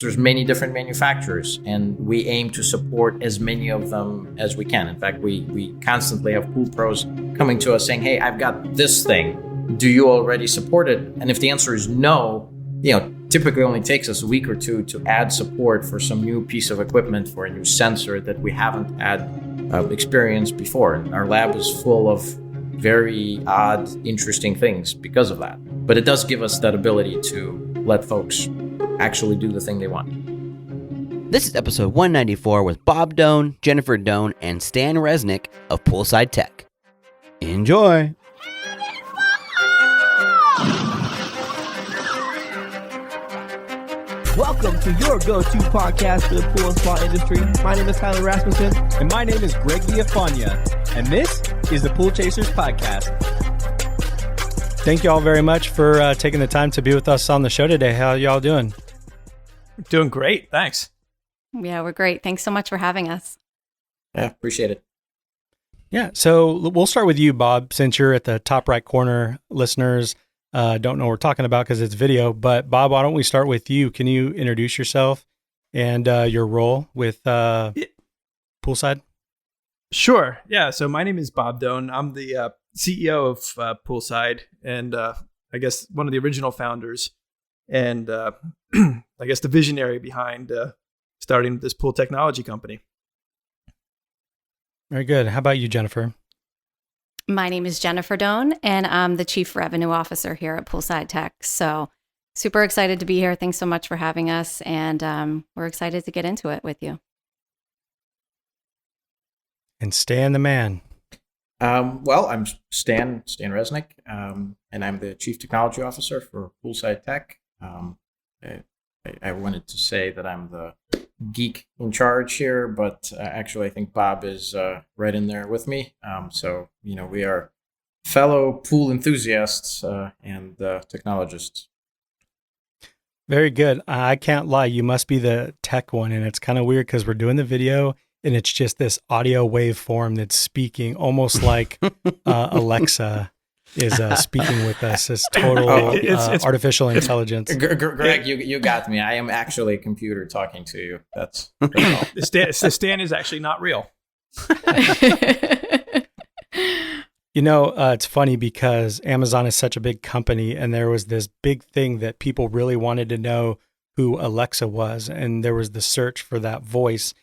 There's many different manufacturers, and we aim to support as many of them as we can. In fact, we constantly have pool pros coming to us saying, hey, I've got this thing. Do you already support it? And if the answer is no, typically only takes us a week or two to add support for some new piece of equipment, for a new sensor that we haven't had experience before. And our lab is full of very odd, interesting things because of that. But it does give us that ability to let folks actually do the thing they want. This is episode 194 with Bob Doan, Jennifer Doan, and Stan Resnick of Poolside Tech. Enjoy! Welcome to your go-to podcast for the pool and spa industry. My name is Tyler Rasmussen. And my name is Greg Villafania. And this is the Pool Chasers Podcast. Thank you all very much for taking the time to be with us on the show today. How y'all doing? Doing great. Thanks. Yeah, we're great. Thanks so much for having us. Yeah, appreciate it. Yeah, so we'll start with you, Bob, since you're at the top right corner. Listeners don't know what we're talking about because it's video. But Bob, why don't we start with you? Can you introduce yourself and your role with Poolside? Sure. Yeah. So my name is Bob Doan. I'm the CEO of Poolside, and I guess one of the original founders, and I guess the visionary behind starting this pool technology company. Very good. How about you, Jennifer? My name is Jennifer Doan, and I'm the Chief Revenue Officer here at Poolside Tech. So super excited to be here. Thanks so much for having us, and we're excited to get into it with you. And Stan the man. Well, I'm Stan Resnick, and I'm the Chief Technology Officer for Poolside Tech. I wanted to say that I'm the geek in charge here, but actually I think Bob is right in there with me. So, we are fellow pool enthusiasts and technologists. Very good. I can't lie. You must be the tech one, and it's kind of weird because we're doing the video, and it's just this audio waveform that's speaking almost like Alexa is speaking with us. It's total artificial intelligence. Greg, you got me. I am actually a computer talking to you. That's all. The Stan is actually not real. It's funny because Amazon is such a big company, and there was this big thing that people really wanted to know who Alexa was, and there was the search for that voice.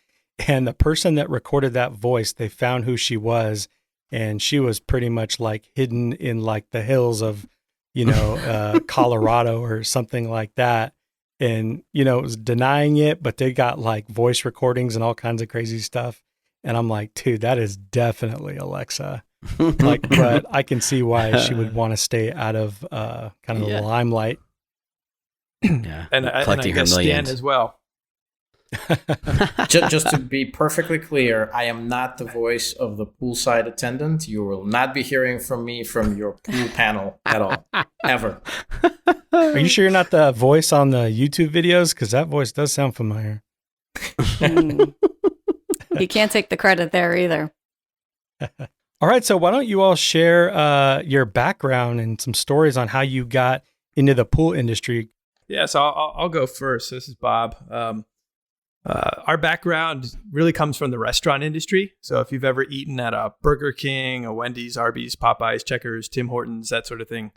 And the person that recorded that voice, they found who she was, and she was pretty much like hidden in like the hills of, Colorado or something like that. And, it was denying it, but they got like voice recordings and all kinds of crazy stuff. And I'm like, dude, that is definitely Alexa. But I can see why she would want to stay out of kind of the limelight. Yeah, and I collecting her guess millions Stan as well. Just to be perfectly clear, I am not the voice of the poolside attendant. You will not be hearing from me from your pool panel at all, ever. Are you sure you're not the voice on the YouTube videos? Because that voice does sound familiar. You can't take the credit there either. All right, so why don't you all share your background and some stories on how you got into the pool industry? Yeah, so I'll go first. This is Bob. Our background really comes from the restaurant industry. So if you've ever eaten at a Burger King, a Wendy's, Arby's, Popeyes, Checkers, Tim Hortons, that sort of thing,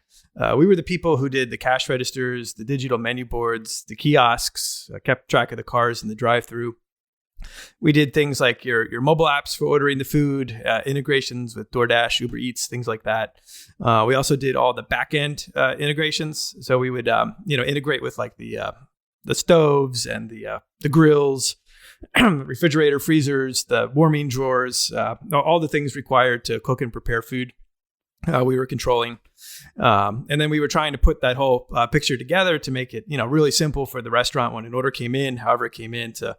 we were the people who did the cash registers, the digital menu boards, the kiosks, kept track of the cars in the drive-through. We did things like your mobile apps for ordering the food, integrations with DoorDash, Uber Eats, things like that. We also did all the back-end integrations. So we would integrate with like the stoves and the grills, refrigerator, freezers, the warming drawers, all the things required to cook and prepare food. We were controlling, and then we were trying to put that whole picture together to make it really simple for the restaurant when an order came in, however it came in, to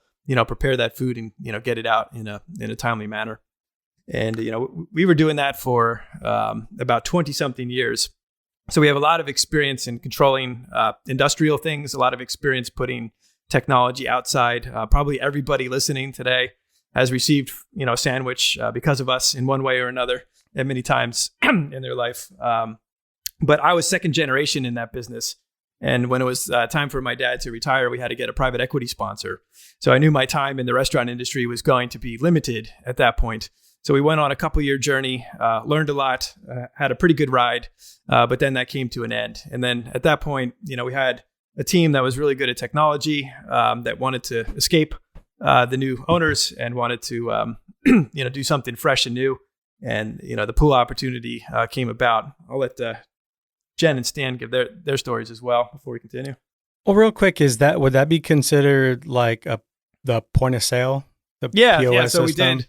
prepare that food and get it out in a timely manner. And we were doing that for about 20 something years. So we have a lot of experience in controlling industrial things, a lot of experience putting technology outside. Probably everybody listening today has received, a sandwich because of us in one way or another at many times in their life. But I was second generation in that business. And when it was time for my dad to retire, we had to get a private equity sponsor. So I knew my time in the restaurant industry was going to be limited at that point. So we went on a couple-year journey, learned a lot, had a pretty good ride, but then that came to an end. And then at that point, we had a team that was really good at technology, that wanted to escape the new owners and wanted to, do something fresh and new. And, the pool opportunity came about. I'll let Jen and Stan give their stories as well before we continue. Well, real quick, would that be considered like the point of sale? The POS so system? we did.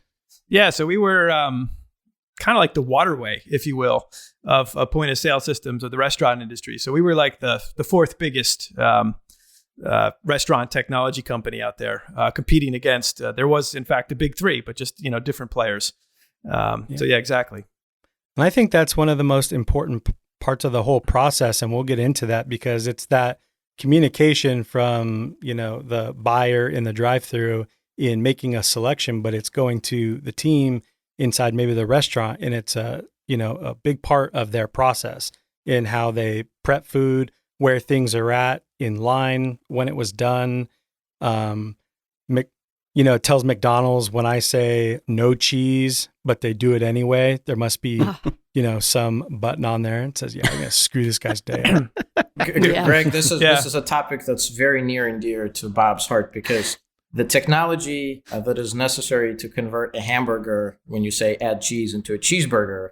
Yeah, so we were kind of like the waterway, if you will, of point of sale systems of the restaurant industry. So we were like the fourth biggest restaurant technology company out there, competing against. There was, in fact, the big three, but just different players. So yeah, exactly. And I think that's one of the most important parts of the whole process, and we'll get into that because it's that communication from the buyer in the drive-through in making a selection, but it's going to the team inside maybe the restaurant, and it's a big part of their process in how they prep food, where things are at in line, when it was done. It tells McDonald's when I say no cheese, but they do it anyway, there must be some button on there and says, yeah, I'm gonna screw this guy's day up. Greg, this is a topic that's very near and dear to Bob's heart, because the technology that is necessary to convert a hamburger, when you say add cheese, into a cheeseburger,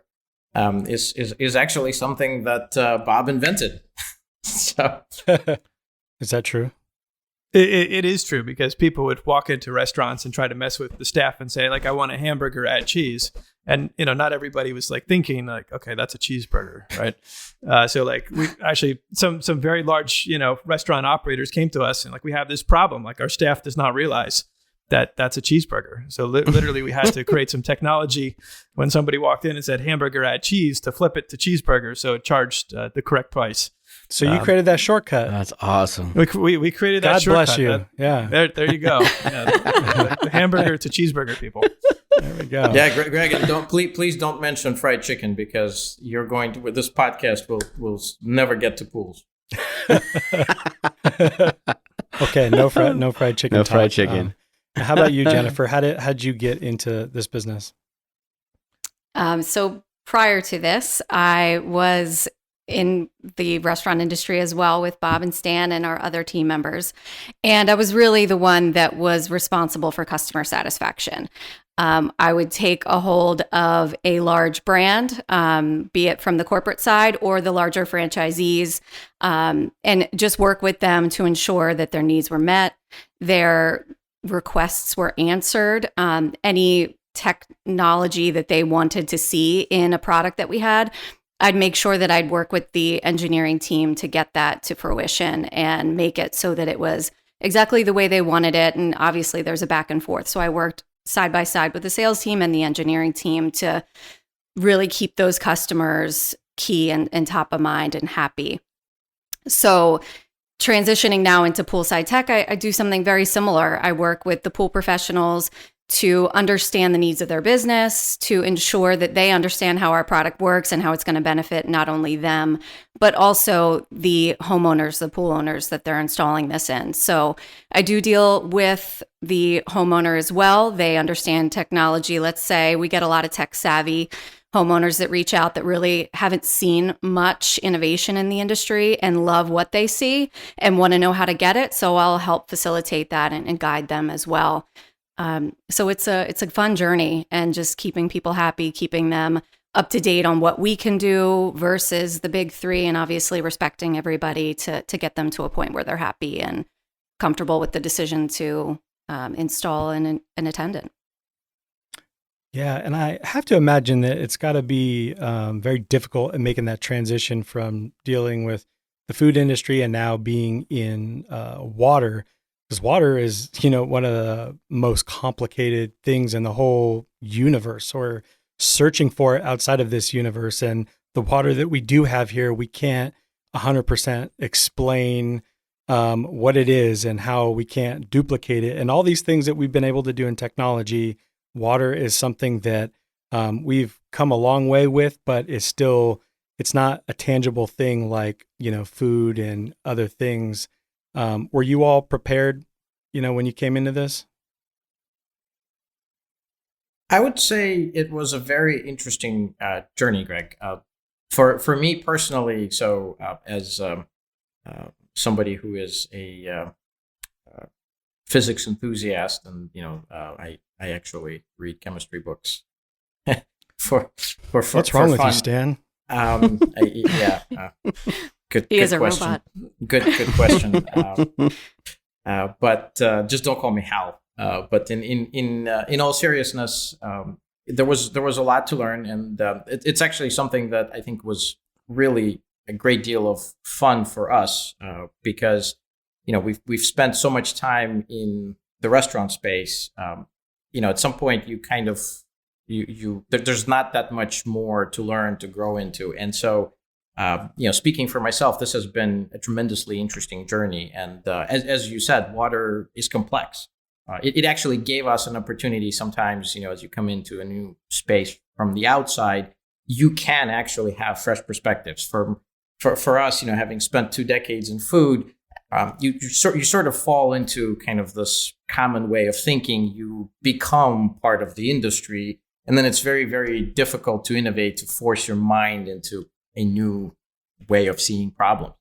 is actually something that Bob invented. So, is that true? It is true, because people would walk into restaurants and try to mess with the staff and say, like, I want a hamburger, add cheese. And, not everybody was like thinking like, okay, that's a cheeseburger, right? So like we actually, some very large, restaurant operators came to us and like, we have this problem. Like our staff does not realize that that's a cheeseburger. So literally we had to create some technology when somebody walked in and said hamburger, add cheese, to flip it to cheeseburger. So it charged the correct price. So you created that shortcut. That's awesome. We created that shortcut. God bless you. Yeah. There you go. Yeah, the hamburger to cheeseburger people. There we go. Yeah, Greg, and please don't mention fried chicken, because you're going to, with this podcast, will never get to pools. Okay, no fried chicken. No talk. fried chicken. How about you, Jennifer? How'd you get into this business? So prior to this, I was in the restaurant industry as well with Bob and Stan and our other team members. And I was really the one that was responsible for customer satisfaction. I would take a hold of a large brand, be it from the corporate side or the larger franchisees, and just work with them to ensure that their needs were met, their requests were answered, any technology that they wanted to see in a product that we had. I'd make sure that I'd work with the engineering team to get that to fruition and make it so that it was exactly the way they wanted it. And obviously there's a back and forth. So I worked side by side with the sales team and the engineering team to really keep those customers key and top of mind and happy. So transitioning now into Poolside Tech, I do something very similar. I work with the pool professionals to understand the needs of their business, to ensure that they understand how our product works and how it's going to benefit not only them, but also the homeowners, the pool owners that they're installing this in. So I do deal with the homeowner as well. They understand technology. Let's say we get a lot of tech savvy homeowners that reach out that really haven't seen much innovation in the industry and love what they see and want to know how to get it. So I'll help facilitate that and guide them as well. So it's a fun journey, and just keeping people happy, keeping them up to date on what we can do versus the big three, and obviously respecting everybody to get them to a point where they're happy and comfortable with the decision to install an attendant. Yeah, and I have to imagine that it's got to be very difficult in making that transition from dealing with the food industry and now being in water. Because water is, one of the most complicated things in the whole universe, or searching for it outside of this universe. And the water that we do have here, we can't 100% explain what it is and how we can't duplicate it. And all these things that we've been able to do in technology, water is something that we've come a long way with, but is still it's not a tangible thing like, food and other things. Were you all prepared, when you came into this? I would say it was a very interesting journey, Greg. For me personally, so as somebody who is a physics enthusiast, and I actually read chemistry books for What's wrong with fun. you, Stan? Good. He good is a question. robot. Good question. But just don't call me Hal. But in all seriousness, there was a lot to learn, and it's actually something that I think was really a great deal of fun for us because we've spent so much time in the restaurant space. At some point you kind of there's not that much more to learn, to grow into, and so. Speaking for myself, this has been a tremendously interesting journey. And as you said, water is complex. It actually gave us an opportunity sometimes, as you come into a new space from the outside, you can actually have fresh perspectives. For us, having spent 2 decades in food, you sort of fall into kind of this common way of thinking. You become part of the industry, and then it's very, very difficult to innovate, to force your mind into a new way of seeing problems.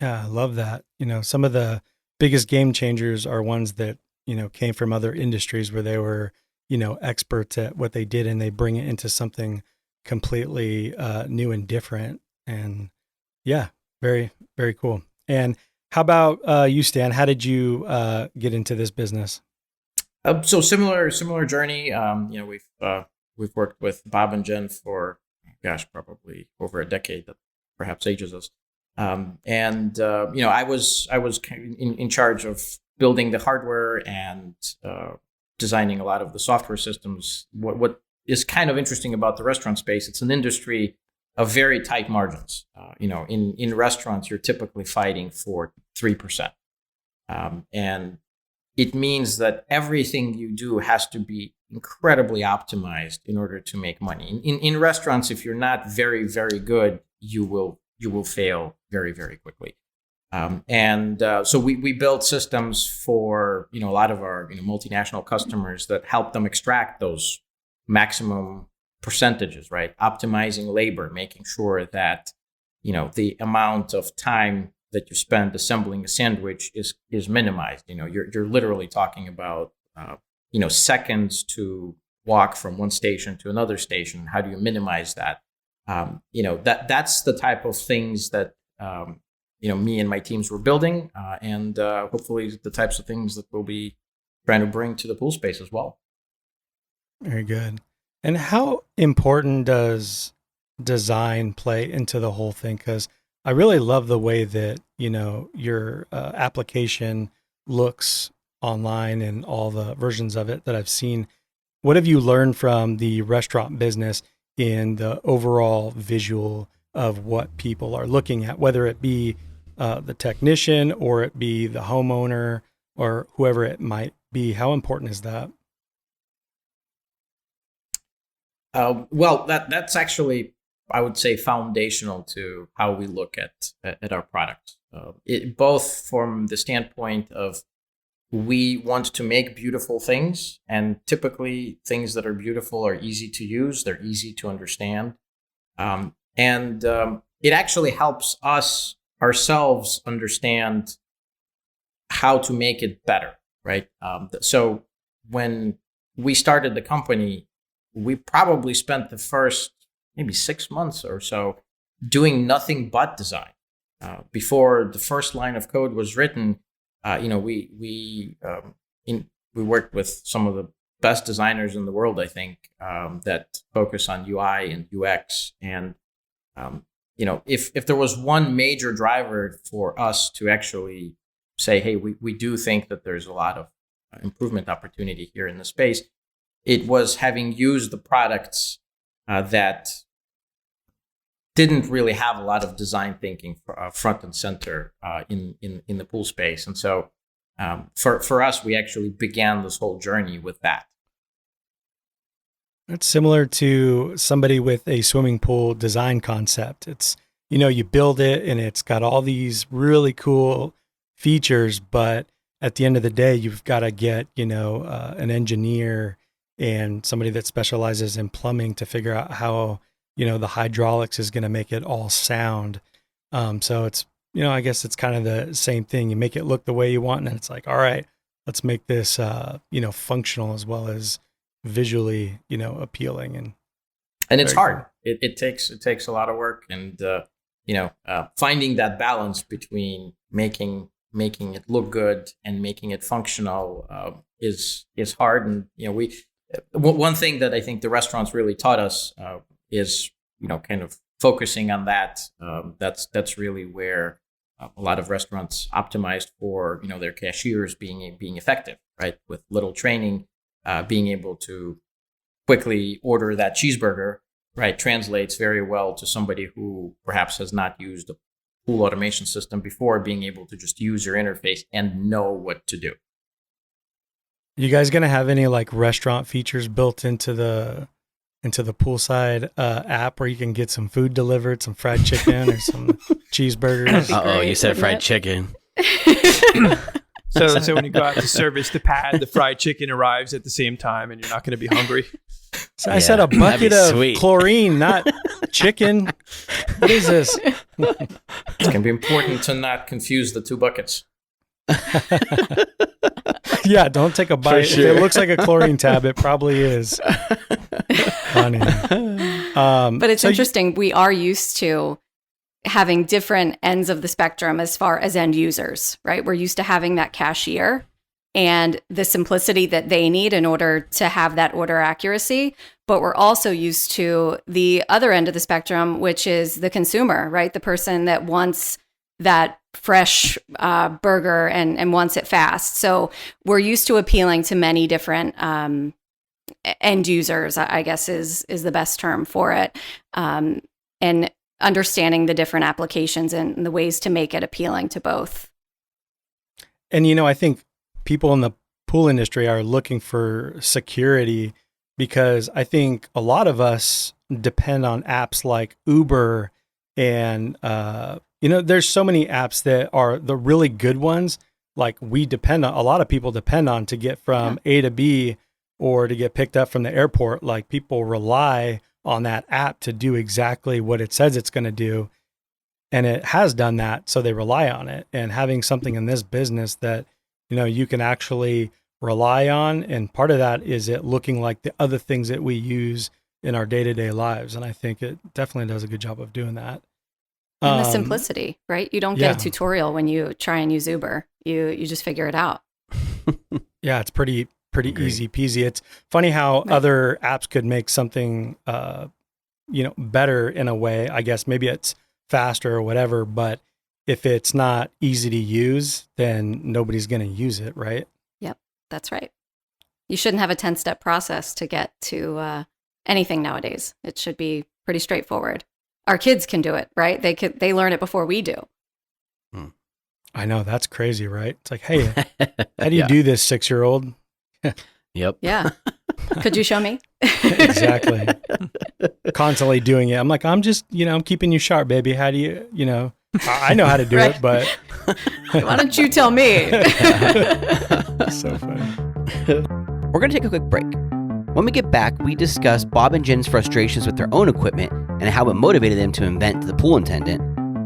Yeah, I love that. Some of the biggest game changers are ones that, came from other industries where they were, experts at what they did, and they bring it into something completely new and different. And yeah, very, very cool. And how about you, Stan? How did you get into this business? So similar journey. We've worked with Bob and Jen for probably over a decade. That perhaps ages us. I was in charge of building the hardware and designing a lot of the software systems. What is kind of interesting about the restaurant space? It's an industry of very tight margins. In restaurants, you're typically fighting for 3%, and it means that everything you do has to be incredibly optimized in order to make money. In restaurants, if you're not very, very good, you will fail very, very quickly. So we build systems for a lot of our multinational customers that help them extract those maximum percentages, right? Optimizing labor, making sure that the amount of time that you spend assembling a sandwich is minimized. You're literally talking about seconds to walk from one station to another station. How do you minimize that? That's the type of things that me and my teams were building, and hopefully the types of things that we'll be trying to bring to the pool space as well. Very good. And how important does design play into the whole thing? Because I really love the way that your application looks online and all the versions of it that I've seen. What have you learned from the restaurant business in the overall visual of what people are looking at, whether it be the technician or it be the homeowner or whoever it might be? How important is that? Well, that's actually, I would say, foundational to how we look at our product. Both from the standpoint of we want to make beautiful things, and typically things that are beautiful are easy to use, they're easy to understand, and it actually helps us ourselves understand how to make it better, right? So when we started the company, we probably spent the first maybe 6 months or so doing nothing but design. Before the first line of code was written, we worked with some of the best designers in the world, I think, that focus on UI and UX. And if there was one major driver for us to actually say, hey, we do think that there's a lot of improvement opportunity here in the space, it was having used the products that didn't really have a lot of design thinking front and center in the pool space. And so for us, we actually began this whole journey with that. It's similar to somebody with a swimming pool design concept. It's, you build it and it's got all these really cool features, but at the end of the day, you've got to get, an engineer and somebody that specializes in plumbing to figure out how, the hydraulics is going to make it all sound. So it's, I guess it's kind of the same thing. You make it look the way you want, and it's like, all right, let's make this, functional as well as visually, appealing. And it's hard. It takes a lot of work, and finding that balance between making it look good and making it functional is hard. And one thing that I think the restaurants really taught us is kind of focusing on that. That's really where a lot of restaurants optimized for their cashiers being effective, right? With little training, being able to quickly order that cheeseburger, right, translates very well to somebody who perhaps has not used a pool automation system before, being able to just use your interface and know what to do. You guys gonna have any like restaurant features built into the Poolside app where you can get some food delivered, some fried chicken or some cheeseburgers? Uh-oh, you said fried chicken. So when you go out to service the pad, the fried chicken arrives at the same time, and you're not going to be hungry. So I said a bucket of chlorine, not chicken. What is this? It's going to be important to not confuse the two buckets. Yeah, don't take a bite. Sure. If it looks like a chlorine tab, it probably is. Funny. But it's interesting. We are used to having different ends of the spectrum as far as end users, right? We're used to having that cashier and the simplicity that they need in order to have that order accuracy. But we're also used to the other end of the spectrum, which is the consumer, right? The person that wants that fresh burger and wants it fast. So we're used to appealing to many different end users, I guess is the best term for it. And understanding the different applications and the ways to make it appealing to both. And, I think people in the pool industry are looking for security because I think a lot of us depend on apps like Uber and, there's so many apps that are the really good ones. Like a lot of people depend on to get from A to B or to get picked up from the airport. Like people rely on that app to do exactly what it says it's going to do. And it has done that. So they rely on it. And having something in this business that, you can actually rely on. And part of that is it looking like the other things that we use in our day-to-day lives. And I think it definitely does a good job of doing that. And the simplicity, right? You don't get a tutorial when you try and use Uber. You just figure it out. Yeah, it's pretty easy peasy. It's funny how other apps could make something, better in a way. I guess maybe it's faster or whatever, but if it's not easy to use, then nobody's going to use it, right? Yep, that's right. You shouldn't have a 10-step process to get to anything nowadays. It should be pretty straightforward. Our kids can do it, right? They learn it before we do. I know, that's crazy, right? It's like, hey, how do you do this, 6-year-old? Yep. Yeah. Could you show me? Exactly. Constantly doing it. I'm like, I'm just, I'm keeping you sharp, baby. How do you, I know how to do right. it, but. Why don't you tell me? So funny. We're going to take a quick break. When we get back, we discuss Bob and Jen's frustrations with their own equipment and how it motivated them to invent the pool attendant,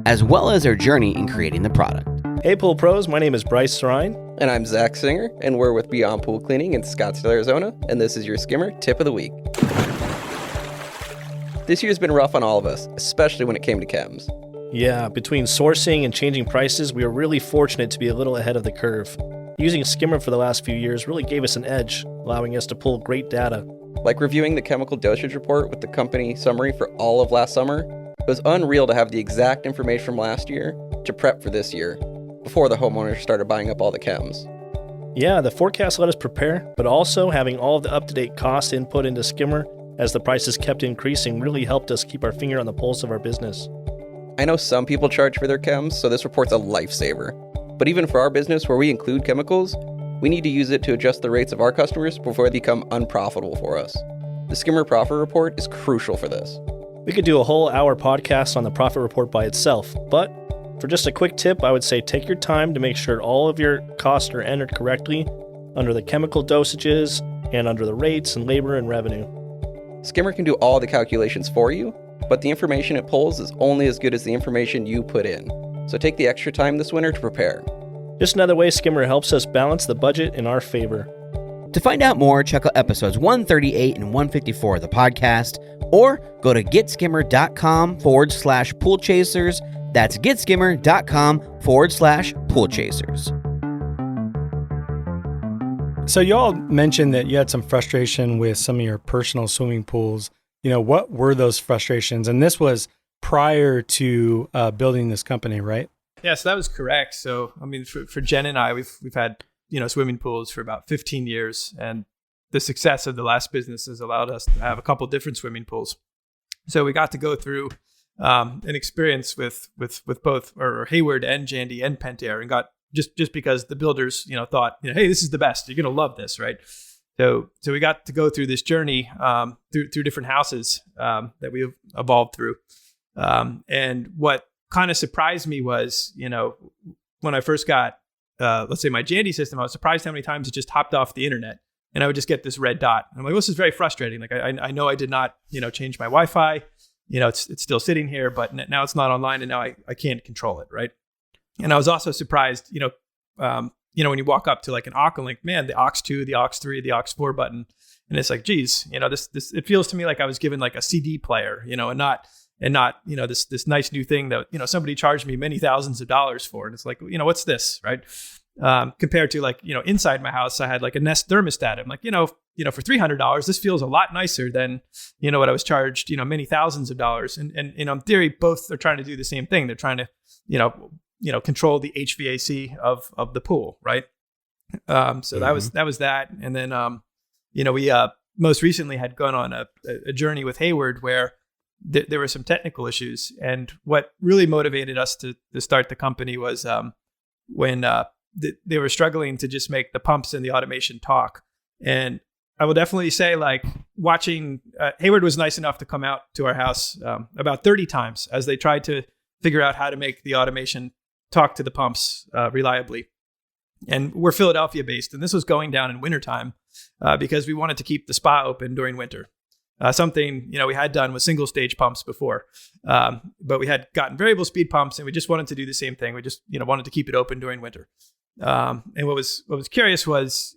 as well as their journey in creating the product. Hey Pool Pros, my name is Bryce Sarine. And I'm Zach Singer, and we're with Beyond Pool Cleaning in Scottsdale, Arizona, and this is your Skimmer Tip of the Week. This year's been rough on all of us, especially when it came to chems. Yeah, between sourcing and changing prices, we were really fortunate to be a little ahead of the curve. Using Skimmer for the last few years really gave us an edge, allowing us to pull great data. Like reviewing the chemical dosage report with the company summary for all of last summer, it was unreal to have the exact information from last year to prep for this year, before the homeowners started buying up all the chems. Yeah, the forecast let us prepare, but also having all of the up-to-date cost input into Skimmer as the prices kept increasing really helped us keep our finger on the pulse of our business. I know some people charge for their chems, so this report's a lifesaver. But even for our business where we include chemicals, we need to use it to adjust the rates of our customers before they become unprofitable for us. The Skimmer Profit Report is crucial for this. We could do a whole hour podcast on the profit report by itself, but for just a quick tip, I would say take your time to make sure all of your costs are entered correctly under the chemical dosages and under the rates and labor and revenue. Skimmer can do all the calculations for you, but the information it pulls is only as good as the information you put in. So take the extra time this winter to prepare. Just another way Skimmer helps us balance the budget in our favor. To find out more, check out episodes 138 and 154 of the podcast, or go to getskimmer.com/pool chasers. That's getskimmer.com/pool chasers. So you all mentioned that you had some frustration with some of your personal swimming pools. What were those frustrations? And this was prior to building this company, right? Yeah, so that was correct. So, I mean, for Jen and I, we've had, swimming pools for about 15 years. And the success of the last business has allowed us to have a couple different swimming pools. So we got to go through an experience with both or Hayward and Jandy and Pentair, and got just because the builders, thought, hey, this is the best. You're going to love this, right? So we got to go through this journey through different houses that we've evolved through. And what kind of surprised me was, when I first got, let's say, my Jandy system, I was surprised how many times it just hopped off the internet, and I would just get this red dot. I'm like, well, this is very frustrating. Like, I know I did not, change my Wi-Fi. It's still sitting here, but now it's not online, and now I can't control it, right? And I was also surprised, when you walk up to like an Aqualink, man, the aux 2, the aux 3, the aux 4 button, and it's like, geez, this it feels to me like I was given like a CD player, and not this nice new thing that somebody charged me many thousands of dollars for, and it's like, what's this, right? Compared to like inside my house, I had like a Nest thermostat. I'm like, for $300, this feels a lot nicer than what I was charged many thousands of dollars. And in theory, both are trying to do the same thing. They're trying to control the HVAC of the pool, right? So that was that. And then we most recently had gone on a journey with Hayward where there were some technical issues. And what really motivated us to start the company was when they were struggling to just make the pumps and the automation talk. And I will definitely say, like, watching Hayward was nice enough to come out to our house about 30 times as they tried to figure out how to make the automation talk to the pumps reliably. And we're Philadelphia based, and this was going down in wintertime because we wanted to keep the spa open during winter. Something we had done with single stage pumps before, but we had gotten variable speed pumps, and we just wanted to do the same thing. We just wanted to keep it open during winter. And what was curious was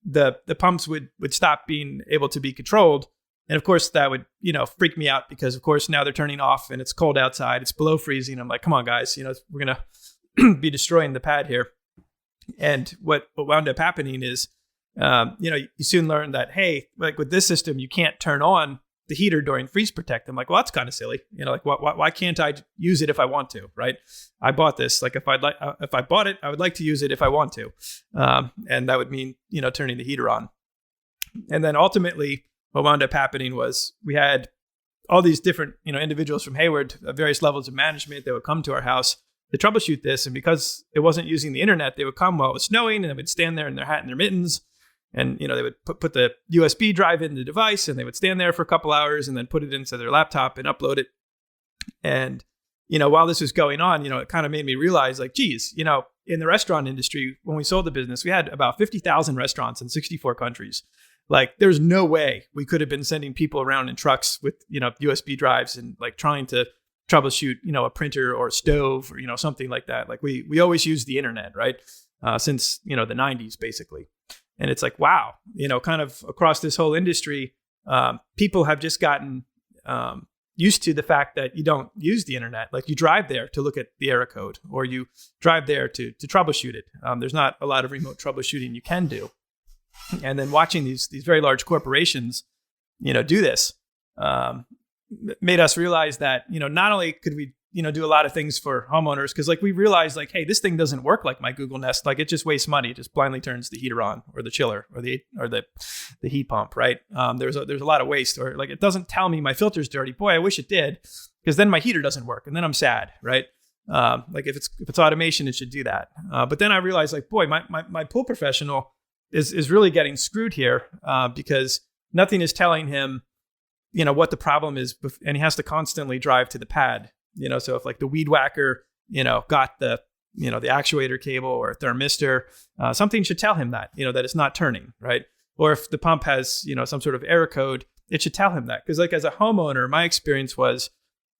the pumps would stop being able to be controlled, and of course that would freak me out because of course now they're turning off and it's cold outside, it's below freezing. I'm like, come on guys, we're gonna be destroying the pad here. And what wound up happening is, you soon learn that, hey, like with this system, you can't turn on the heater during freeze protect. I'm like, well, that's kind of silly. Like, why can't I use it if I want to, right? I bought this. Like, if I bought it, I would like to use it if I want to. And that would mean, turning the heater on. And then ultimately, what wound up happening was we had all these different, individuals from Hayward, various levels of management that would come to our house to troubleshoot this. And because it wasn't using the internet, they would come while it was snowing, and they would stand there in their hat and their mittens. And, they would put the USB drive in the device, and they would stand there for a couple hours and then put it into their laptop and upload it. And, while this was going on, it kind of made me realize, like, geez, in the restaurant industry, when we sold the business, we had about 50,000 restaurants in 64 countries. Like, there's no way we could have been sending people around in trucks with, USB drives and like trying to troubleshoot, a printer or a stove or, something like that. Like we always use the internet, right? Since, the 90s, basically. And it's like, wow, kind of across this whole industry, people have just gotten used to the fact that you don't use the internet. Like, you drive there to look at the error code, or you drive there to troubleshoot it. There's not a lot of remote troubleshooting you can do. And then watching these very large corporations, do this, made us realize that, not only could we, do a lot of things for homeowners, because like we realized, like, hey, this thing doesn't work like my Google Nest. Like, it just wastes money. It just blindly turns the heater on, or the chiller, or the heat pump, right? There's a lot of waste, or like it doesn't tell me my filter's dirty. Boy, I wish it did, because then my heater doesn't work, and then I'm sad, right? Like if it's automation, it should do that. But then I realized, like, boy, my pool professional is really getting screwed here, because nothing is telling him, what the problem is, and he has to constantly drive to the pad. So if like the weed whacker, got the actuator cable or thermistor, something should tell him that, that it's not turning, right? Or if the pump has, some sort of error code, it should tell him that. Because like as a homeowner, my experience was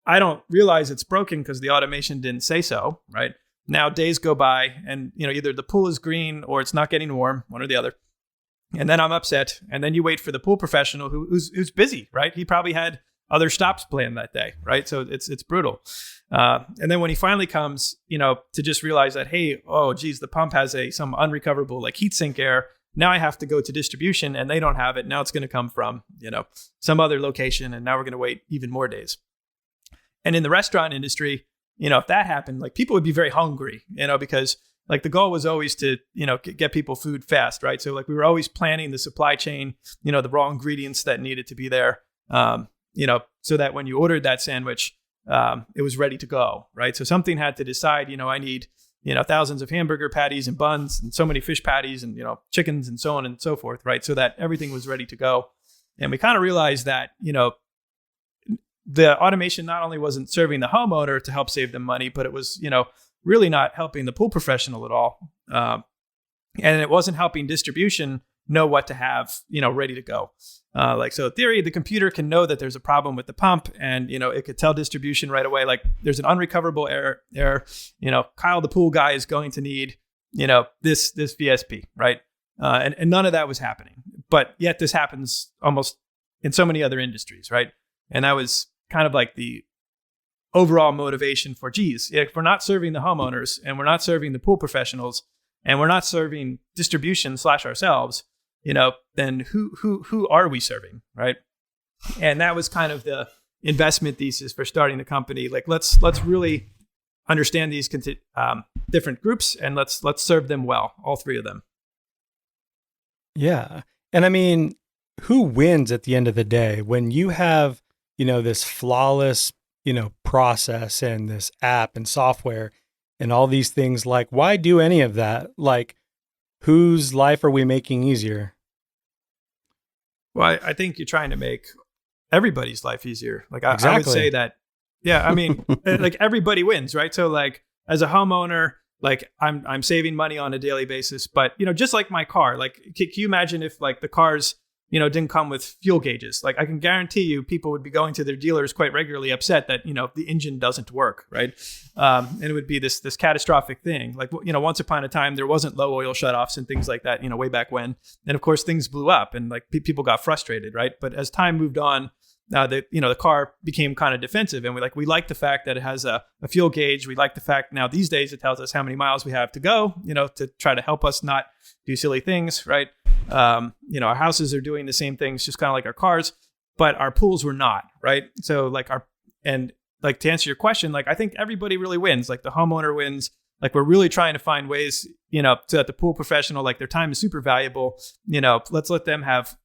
I don't realize it's broken because the automation didn't say so, right? Now days go by and, either the pool is green or it's not getting warm, one or the other. And then I'm upset. And then you wait for the pool professional who's busy, right? He probably had other stops planned that day, right? So it's brutal. And then when he finally comes, to just realize that, hey, oh, geez, the pump has some unrecoverable like heat sink error. Now I have to go to distribution and they don't have it. Now it's going to come from, some other location. And now we're going to wait even more days. And in the restaurant industry, if that happened, like people would be very hungry, because like the goal was always to, get people food fast, right? So like we were always planning the supply chain, the raw ingredients that needed to be there, so that when you ordered that sandwich, it was ready to go, right? So something had to decide, I need, thousands of hamburger patties and buns and so many fish patties and, chickens and so on and so forth, right? So that everything was ready to go. And we kind of realized that, the automation not only wasn't serving the homeowner to help save them money, but it was, really not helping the pool professional at all. And it wasn't helping distribution know what to have, ready to go. So in theory, the computer can know that there's a problem with the pump and, it could tell distribution right away, like there's an unrecoverable error, Kyle, the pool guy is going to need, this VSP, right? And none of that was happening, but yet this happens almost in so many other industries, right? And that was kind of like the overall motivation for, geez, if we're not serving the homeowners and we're not serving the pool professionals and we're not serving distribution / ourselves, then who are we serving, right? And that was kind of the investment thesis for starting the company. Like let's really understand these different groups and let's serve them well, all three of them. Yeah. And I mean, who wins at the end of the day when you have, this flawless, process and this app and software and all these things? Like, why do any of that? Like, whose life are we making easier? Well, I think you're trying to make everybody's life easier. Like I would Exactly. say that, yeah, I mean, like everybody wins, right? So like as a homeowner, like I'm saving money on a daily basis, but just like my car, like can you imagine if like the cars, didn't come with fuel gauges? Like I can guarantee you people would be going to their dealers quite regularly upset that, the engine doesn't work, right? And it would be this catastrophic thing. Like, once upon a time, there wasn't low oil shutoffs and things like that, way back when. And of course, things blew up and like people got frustrated, right? But as time moved on, the car became kind of defensive, and we like the fact that it has a fuel gauge. We like the fact now these days it tells us how many miles we have to go, to try to help us not do silly things, right? Our houses are doing the same things, just kind of like our cars, but our pools were not, right? So to answer your question, like I think everybody really wins. Like the homeowner wins. Like we're really trying to find ways, so that the pool professional, like their time is super valuable. Let's let them have,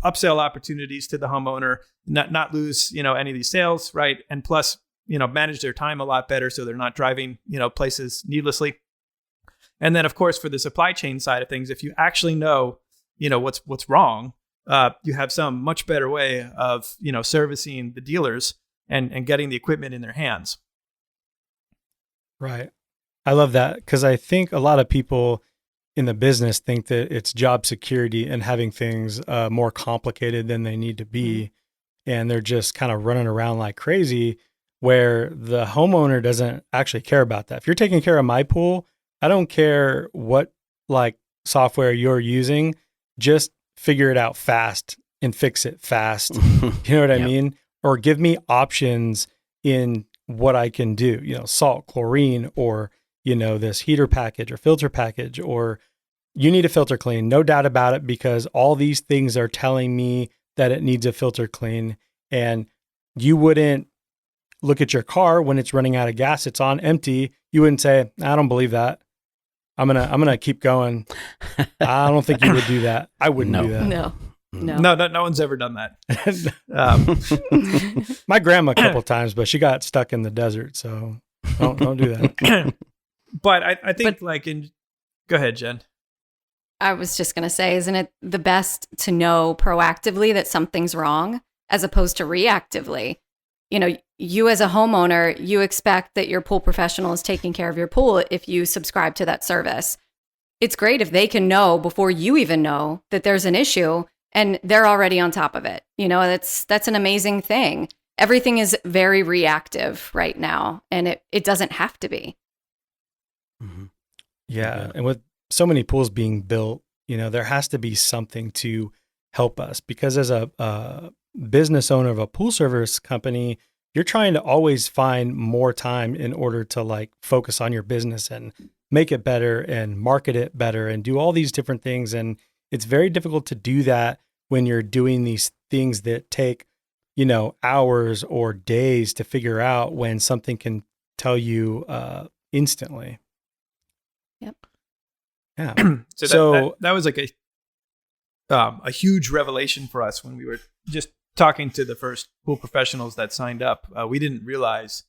upsell opportunities to the homeowner, not lose, any of these sales, right? And plus, manage their time a lot better so they're not driving, places needlessly. And then, of course, for the supply chain side of things, if you actually know, what's wrong, you have some much better way of, servicing the dealers and getting the equipment in their hands. Right. I love that because I think a lot of people in the business think that it's job security and having things more complicated than they need to be. And they're just kind of running around like crazy, where the homeowner doesn't actually care about that. If you're taking care of my pool, I don't care what like software you're using, just figure it out fast and fix it fast. You know what I mean? Or give me options in what I can do, salt, chlorine, or, this heater package or filter package, or you need a filter clean. No doubt about it, because all these things are telling me that it needs a filter clean. And you wouldn't look at your car when it's running out of gas, it's on empty. You wouldn't say, I don't believe that. I'm gonna keep going. I don't think you would do that. I wouldn't do that. No one's ever done that. My grandma a couple times, but she got stuck in the desert, so don't do that. But I think go ahead, Jen. I was just going to say, isn't it the best to know proactively that something's wrong as opposed to reactively? You know, you as a homeowner, you expect that your pool professional is taking care of your pool if you subscribe to that service. It's great if they can know before you even know that there's an issue and they're already on top of it. You know, that's an amazing thing. Everything is very reactive right now, and it doesn't have to be. Mm-hmm. Yeah. And with so many pools being built, you know, there has to be something to help us, because as a business owner of a pool service company, you're trying to always find more time in order to like focus on your business and make it better and market it better and do all these different things. And it's very difficult to do that when you're doing these things that take, you know, hours or days to figure out, when something can tell you instantly. Yep. Yeah. So that was like a huge revelation for us when we were just talking to the first pool professionals that signed up. We didn't realize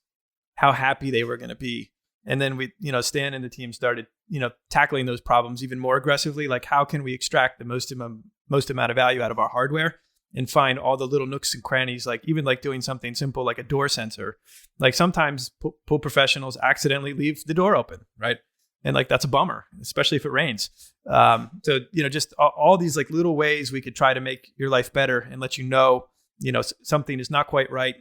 how happy they were going to be. And then we, you know, Stan and the team started, you know, tackling those problems even more aggressively. Like, how can we extract the most amount of value out of our hardware and find all the little nooks and crannies, like even like doing something simple like a door sensor. Like sometimes pool professionals accidentally leave the door open, right? And like, that's a bummer, especially if it rains. So, you know, just all these like little ways we could try to make your life better and let you know, something is not quite right.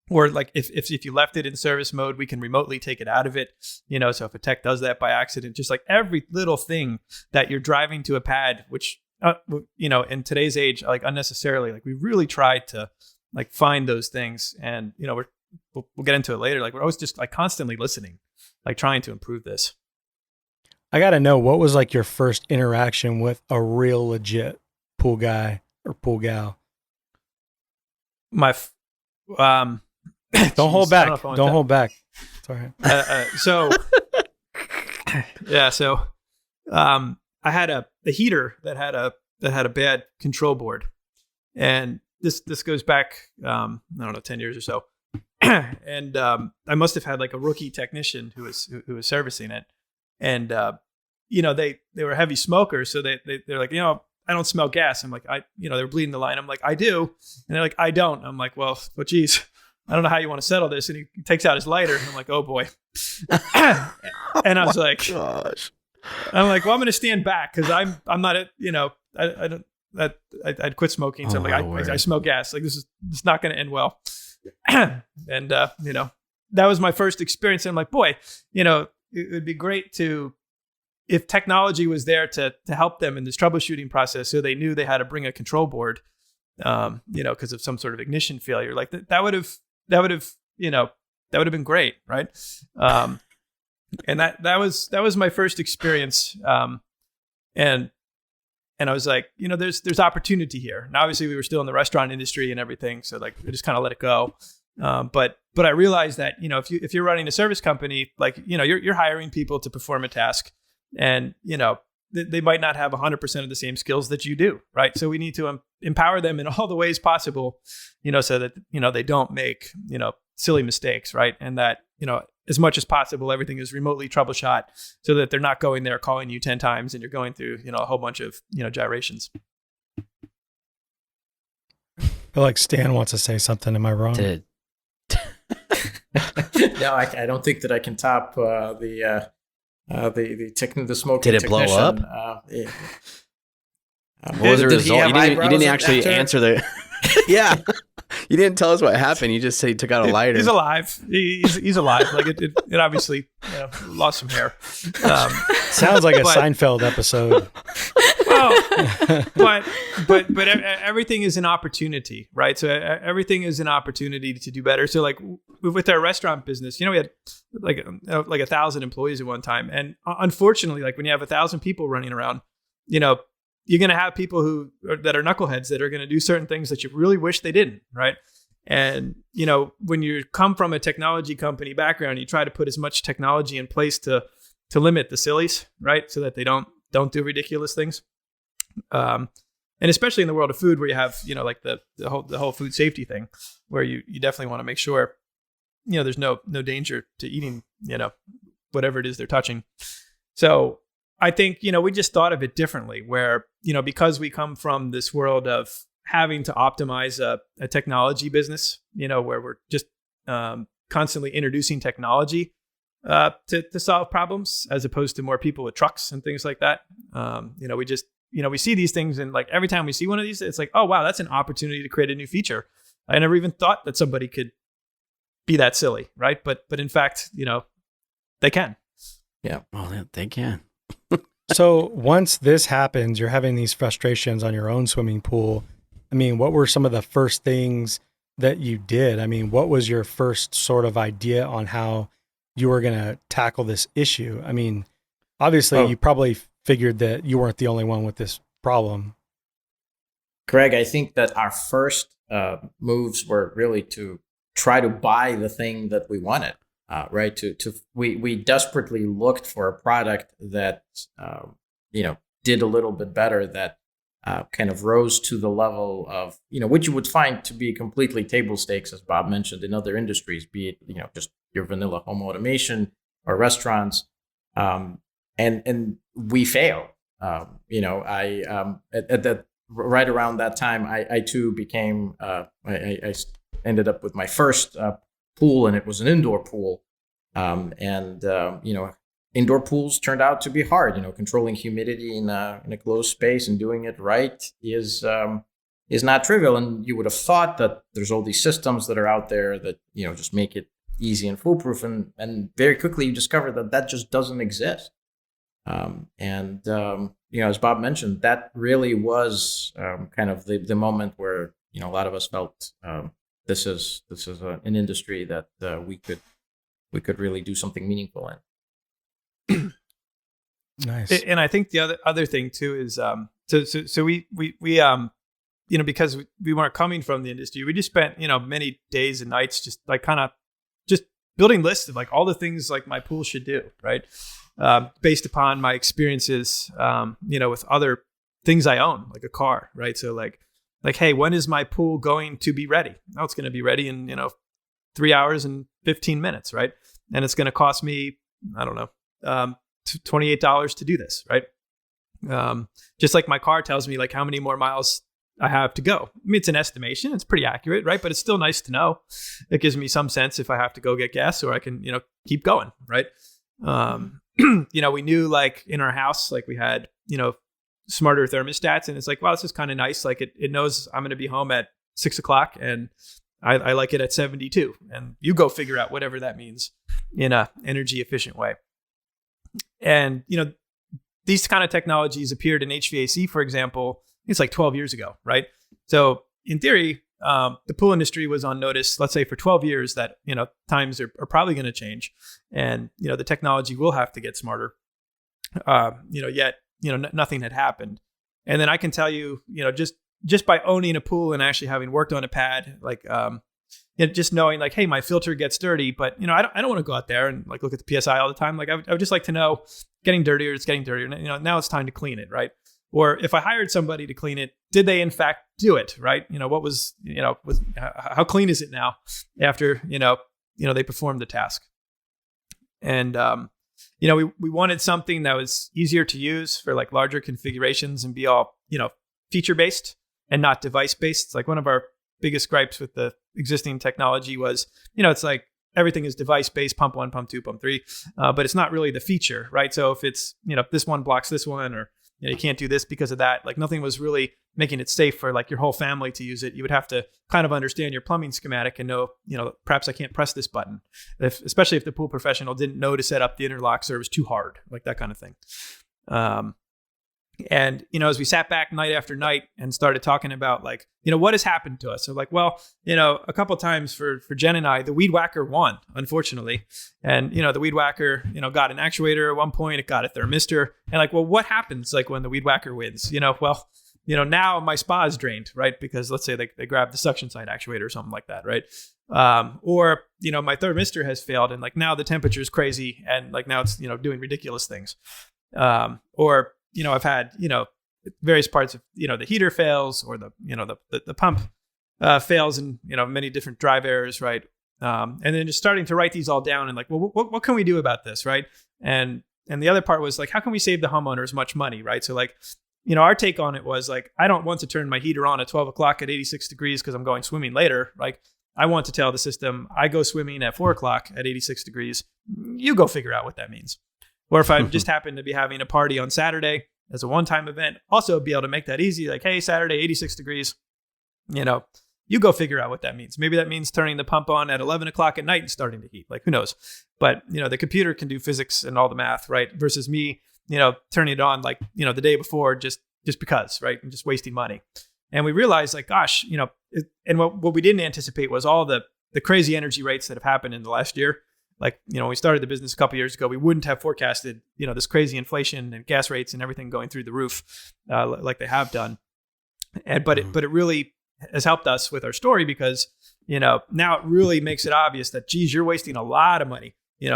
Or like if you left it in service mode, we can remotely take it out of it. You know, so if a tech does that by accident, just like every little thing that you're driving to a pad, which, you know, in today's age, like unnecessarily, like we really try to like find those things. And, you know, we'll get into it later. Like we're always just like constantly listening, like trying to improve this. I got to know, what was like your first interaction with a real legit pool guy or pool gal? Don't hold back. Don't hold back. It's all right. I had a heater that had a bad control board, and this goes back I don't know, 10 years or so. And I must have had like a rookie technician who was servicing it, and you know, they were heavy smokers, so they're like, you know, I don't smell gas. I'm like, they were bleeding the line. I'm like, I do, and they're like, I don't. I'm like, well, geez, I don't know how you want to settle this. And he takes out his lighter. And I'm like, oh boy. And I was like, gosh. I'm like, well, I'm going to stand back because I'm not, you know, I don't, I'd quit smoking. So I'm like, I smell gas. Like it's not going to end well. And, you know, that was my first experience. And I'm like, boy, you know, it would be great if technology was there to help them in this troubleshooting process. So they knew they had to bring a control board, you know, because of some sort of ignition failure. Like that would have, you know, that would have been great. Right. And that was my first experience. And I was like, you know, there's opportunity here. And obviously we were still in the restaurant industry and everything. So like, we just kind of let it go. But I realized that, you know, if you're running a service company, like, you know, you're hiring people to perform a task, and, you know, they might not have 100% of the same skills that you do. Right. So we need to empower them in all the ways possible, you know, so that, you know, they don't make, you know, silly mistakes. Right. And that, you know, as much as possible, everything is remotely troubleshot so that they're not going there calling you 10 times and you're going through, you know, a whole bunch of, you know, gyrations. I feel like Stan wants to say something. Am I wrong? No, I don't think that I can top the smoking. Did it blow up? What was the result? You didn't actually answer the. Yeah, you didn't tell us what happened. You just said he took out a lighter. He's alive. He's alive. Like it obviously lost some hair. Sounds like a Seinfeld episode. Well, but everything is an opportunity, right? So everything is an opportunity to do better. So like with our restaurant business, you know, we had like 1,000 employees at one time, and unfortunately, like when you have 1,000 people running around, you know, you're going to have people that are knuckleheads that are going to do certain things that you really wish they didn't, right? And, you know, when you come from a technology company background, you try to put as much technology in place to limit the sillies, right? So that they don't do ridiculous things. And especially in the world of food, where you have, you know, like the whole food safety thing, where you definitely want to make sure, you know, there's no danger to eating, you know, whatever it is they're touching. So I think, we just thought of it differently where, because we come from this world of having to optimize a technology business, where we're just constantly introducing technology to solve problems as opposed to more people with trucks and things like that. We see these things and like every time we see one of these, it's like, oh, wow, that's an opportunity to create a new feature. I never even thought that somebody could be that silly, right? But in fact, they can. Yeah. Well, they can. So once this happens, you're having these frustrations on your own swimming pool. I mean, what were some of the first things that you did? I mean, what was your first sort of idea on how you were going to tackle this issue? I mean, obviously you probably figured that you weren't the only one with this problem. Greg, I think that our first moves were really to try to buy the thing that we wanted, right? We desperately looked for a product that, did a little bit better, that kind of rose to the level of, which you would find to be completely table stakes, as Bob mentioned, in other industries, be it, just your vanilla home automation or restaurants. And we failed. At that right around that time, I too became, I ended up with my first pool, and it was an indoor pool. Indoor pools turned out to be hard. Controlling humidity in a closed space and doing it right is not trivial. And you would have thought that there's all these systems that are out there that just make it easy and foolproof, and very quickly you discover that just doesn't exist. As Bob mentioned, that really was kind of the moment where a lot of us felt this is an industry that we could really do something meaningful in. Nice. And I think the other thing too is so we because we weren't coming from the industry, we just spent many days and nights just like kind of just building lists of like all the things like my pool should do, right? Based upon my experiences, with other things I own, like a car, right? So like, hey, when is my pool going to be ready? Oh, it's going to be ready in 3 hours and 15 minutes, right? And it's going to cost me, I don't know, $28 to do this, right? Just like my car tells me like how many more miles I have to go. I mean, it's an estimation. It's pretty accurate, right? But it's still nice to know. It gives me some sense if I have to go get gas or I can, keep going, right? We knew like in our house, like we had, smarter thermostats, and it's like, wow, this is kind of nice. Like it knows I'm going to be home at 6 o'clock and I like it at 72, and you go figure out whatever that means in a energy efficient way. And, these kind of technologies appeared in HVAC, for example, it's like 12 years ago, right? So in theory, the pool industry was on notice, let's say for 12 years that, times are probably going to change and, the technology will have to get smarter. Yet, nothing had happened. And then I can tell you, just by owning a pool and actually having worked on a pad, like, just knowing like, hey, my filter gets dirty, but I don't want to go out there and like look at the PSI all the time. Like I would just like to know getting dirtier, it's getting dirtier. Now it's time to clean it, right? Or if I hired somebody to clean it, did they in fact do it, right? What was, how clean is it now after, they performed the task? And, we wanted something that was easier to use for like larger configurations and be all, feature based and not device based. It's like one of our biggest gripes with the existing technology was, it's like everything is device based, pump 1, pump 2, pump 3, but it's not really the feature, right? So if it's, this one blocks this one, or you can't do this because of that, like nothing was really making it safe for like your whole family to use it. You would have to kind of understand your plumbing schematic and know, perhaps I can't press this button, especially if the pool professional didn't know to set up the interlocks or it was too hard, like that kind of thing. And, as we sat back night after night and started talking about like, what has happened to us? So like, well, a couple of times for Jen and I, the Weed Whacker won, unfortunately. And, the Weed Whacker, got an actuator at one point, it got a thermistor. And like, well, what happens like when the Weed Whacker wins? Now my spa is drained, right? Because let's say they grab the suction side actuator or something like that, right? Or, my thermistor has failed and like now the temperature is crazy and like now it's, doing ridiculous things. Or, I've had, various parts of, the heater fails or the pump fails and, many different drive errors, right? And then just starting to write these all down and like, well, what can we do about this, right? And the other part was like, how can we save the homeowner as much money, right? So like, our take on it was like, I don't want to turn my heater on at 12 o'clock at 86 degrees because I'm going swimming later. Like, I want to tell the system, I go swimming at 4 o'clock at 86 degrees. You go figure out what that means. Or if I just happen to be having a party on Saturday as a one-time event, also be able to make that easy. Like, hey, Saturday, 86 degrees, you go figure out what that means. Maybe that means turning the pump on at 11 o'clock at night and starting to heat. Like, who knows? But, the computer can do physics and all the math, right? Versus me, turning it on like, the day before just because, right? And just wasting money. And we realized like, gosh, and what we didn't anticipate was all the crazy energy rates that have happened in the last year. Like, when we started the business a couple of years ago, we wouldn't have forecasted, this crazy inflation and gas rates and everything going through the roof like they have done. But it really has helped us with our story because, now it really makes it obvious that, geez, you're wasting a lot of money,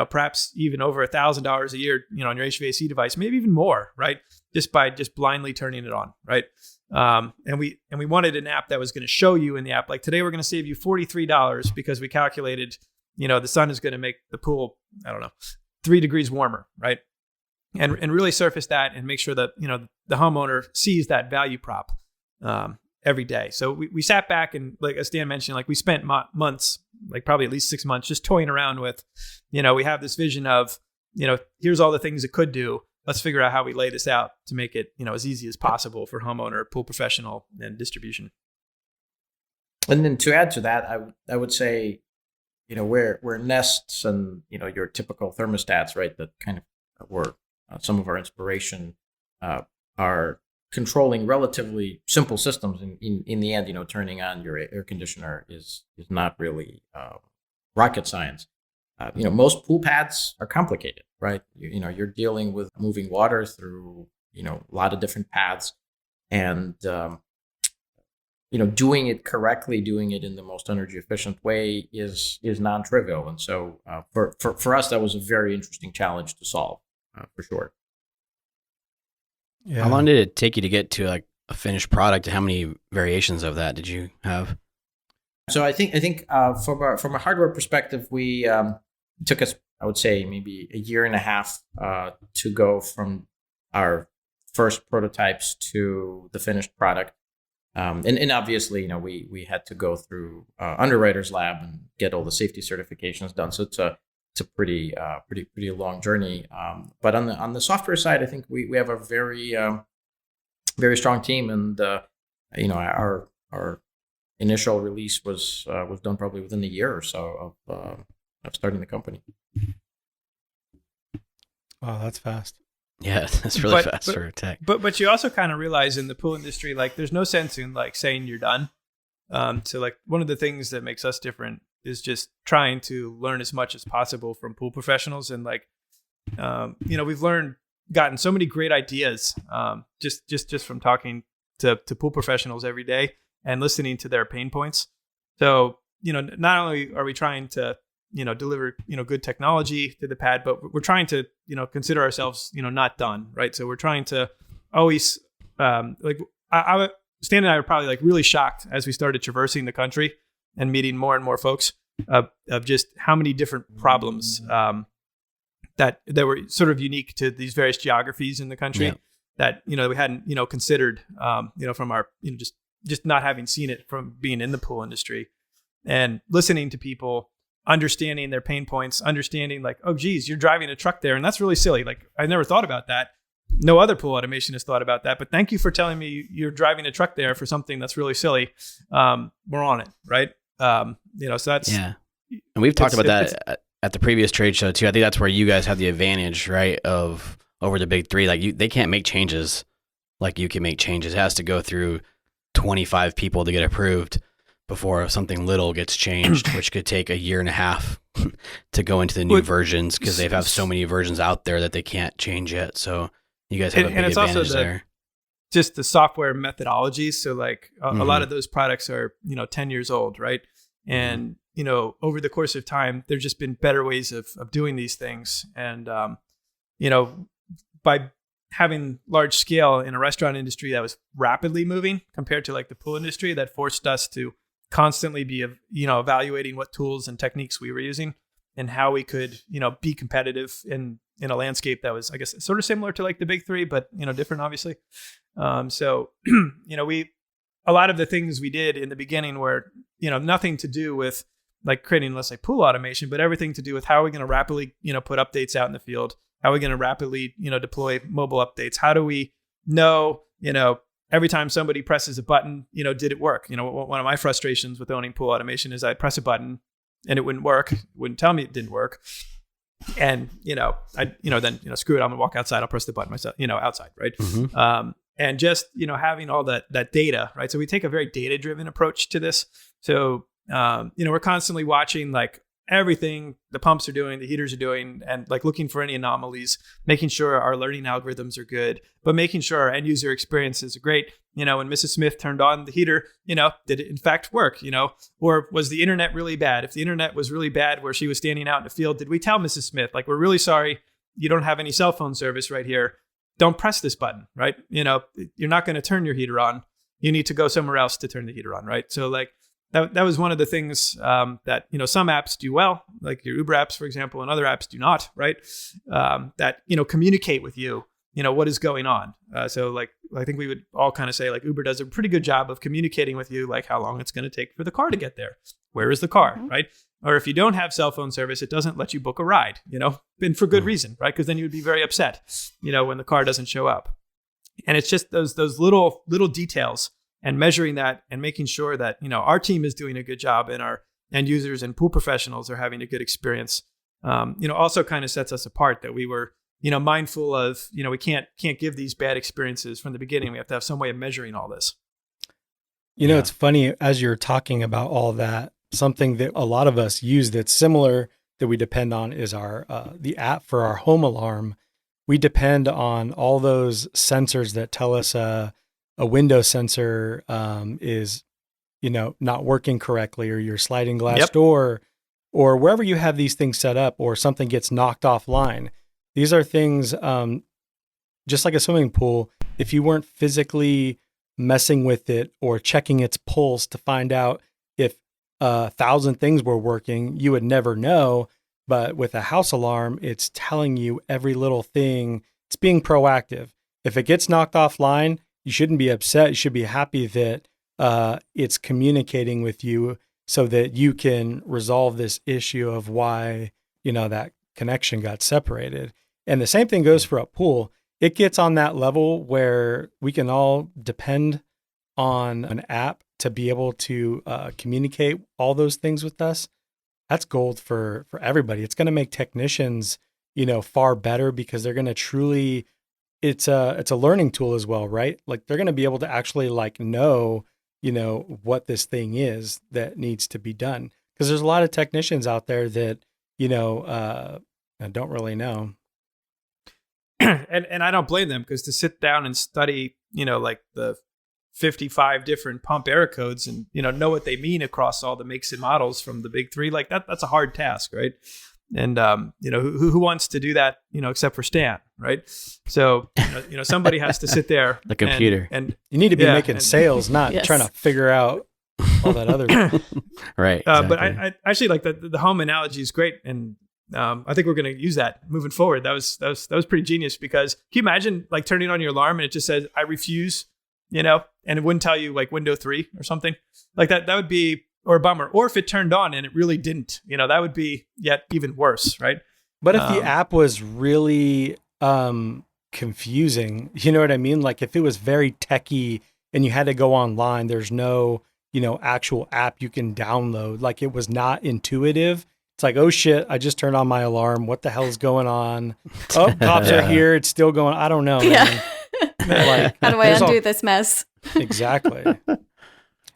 perhaps even over $1,000 a year, on your HVAC device, maybe even more, right? Just by blindly turning it on, right? And we wanted an app that was going to show you in the app, like today we're going to save you $43 because we calculated, the sun is going to make the pool, 3 degrees warmer, right? And really surface that and make sure that, the homeowner sees that value prop every day. So we sat back and, like as Dan mentioned, like we spent months, like probably at least 6 months, just toying around with, we have this vision of, here's all the things it could do. Let's figure out how we lay this out to make it, as easy as possible for homeowner, pool professional, and distribution. And then to add to that, I would say, where Nests and, your typical thermostats, right, that kind of were some of our inspiration, are controlling relatively simple systems. In the end, turning on your air conditioner is not really rocket science. Most pool pads are complicated, right? You're dealing with moving water through, a lot of different paths, and doing it correctly, doing it in the most energy efficient way is non-trivial. And so for us, that was a very interesting challenge to solve, for sure. Yeah. How long did it take you to get to like a finished product? How many variations of that did you have? So I think from a hardware perspective, we took us, I would say, maybe a year and a half to go from our first prototypes to the finished product. And obviously, we had to go through Underwriters Lab and get all the safety certifications done. So it's a pretty long journey. But on the software side, I think we have a very very strong team, and our initial release was done probably within a year or so of starting the company. Wow, that's fast. Yeah, that's really fast for tech. But you also kind of realize in the pool industry, like there's no sense in like saying you're done. So like one of the things that makes us different is just trying to learn as much as possible from pool professionals. And like, we've gotten so many great ideas just from talking to pool professionals every day and listening to their pain points. So, not only are we trying to, deliver, good technology to the pad, but we're trying to, consider ourselves, not done, right? So we're trying to always, Stan and I were probably like really shocked as we started traversing the country and meeting more and more folks of just how many different problems that were sort of unique to these various geographies in the country that, we hadn't, considered, from our, just not having seen it from being in the pool industry, and listening to people, understanding their pain points, understanding like, oh, geez, you're driving a truck there. And that's really silly. Like, I never thought about that. No other pool automation has thought about that. But thank you for telling me you're driving a truck there for something that's really silly. We're on it, right? So that's... Yeah. And we've talked about that at the previous trade show too. I think that's where you guys have the advantage, right, of over the big three. Like they can't make changes like you can make changes. It has to go through 25 people to get approved before something little gets changed, which could take a year and a half to go into the new versions because they have so many versions out there that they can't change yet. So you guys have a big advantage there. Just the software methodologies. So like a lot of those products are, 10 years old, right? And, over the course of time, there's just been better ways of doing these things. And, by having large scale in a restaurant industry that was rapidly moving compared to like the pool industry, that forced us to constantly be, evaluating what tools and techniques we were using. and how we could, be competitive in a landscape that was, I guess, sort of similar to like the big three, but, different, obviously. So, a lot of the things we did in the beginning were, nothing to do with like creating, let's say, pool automation, but everything to do with how are we going to rapidly, put updates out in the field? How are we going to rapidly, deploy mobile updates? How do we know, every time somebody presses a button, did it work? One of my frustrations with owning pool automation is I'd press a button and it wouldn't work. It wouldn't tell me it didn't work. And, then, screw it, I'm gonna walk outside. I'll press the button myself, outside. Right. Mm-hmm. And just, having all that data, right? So we take a very data-driven approach to this. So, we're constantly watching like everything the pumps are doing, the heaters are doing, and like looking for any anomalies, making sure our learning algorithms are good, but making sure our end user experiences are great. When Mrs. Smith turned on the heater, did it in fact work? Or was the internet really bad? If the internet was really bad where she was standing out in the field, did we tell Mrs. Smith, like, we're really sorry, you don't have any cell phone service right here. Don't press this button, right? You're not going to turn your heater on. You need to go somewhere else to turn the heater on, right? So like that was one of the things that, some apps do well, like your Uber apps, for example, and other apps do not, right? That, communicate with you, what is going on. So like, I think we would all kind of say like Uber does a pretty good job of communicating with you, like how long it's going to take for the car to get there. Where is the car, right? Or if you don't have cell phone service, it doesn't let you book a ride, and for good reason, right? Because then you would be very upset, when the car doesn't show up. And it's just those little details and measuring that and making sure that, our team is doing a good job and our end users and pool professionals are having a good experience. Also kind of sets us apart that we were, mindful of, we can't give these bad experiences from the beginning. We have to have some way of measuring all this. It's funny, as you're talking about all that, something that a lot of us use that's similar that we depend on is our the app for our home alarm. We depend on all those sensors that tell us a window sensor is, not working correctly, or your sliding glass door, or wherever you have these things set up, or something gets knocked offline. These are things, just like a swimming pool, if you weren't physically messing with it or checking its pulse to find out if 1,000 things were working, you would never know. But with a house alarm, it's telling you every little thing. It's being proactive. If it gets knocked offline, you shouldn't be upset. You should be happy that it's communicating with you so that you can resolve this issue of why, that connection got separated. And the same thing goes for a pool. It gets on that level where we can all depend on an app to be able to communicate all those things with us. That's gold for everybody. It's going to make technicians, far better, because they're going to truly, it's a learning tool as well, right? Like they're going to be able to actually know, what this thing is that needs to be done. Because there's a lot of technicians out there that, don't really know. And I don't blame them, because to sit down and study, like the 55 different pump error codes and, know what they mean across all the makes and models from the big three, like that's a hard task, right? And, who wants to do that, except for Stan, right? So, somebody has to sit there. The computer. And you need to be making sales, not trying to figure out all that other Right. Exactly. But I actually like the home analogy is great. And I think we're going to use that moving forward. That was pretty genius, because can you imagine like turning on your alarm and it just says, I refuse, and it wouldn't tell you like window 3 or something like that. That would be, or a bummer. Or if it turned on and it really didn't, that would be yet even worse. Right. But if the app was really confusing, you know what I mean? Like if it was very techy and you had to go online, there's no, actual app you can download. Like it was not intuitive. It's like, oh shit, I just turned on my alarm. What the hell is going on? Oh, cops are here. It's still going. I don't know, man. Like, how do I undo this mess? Exactly.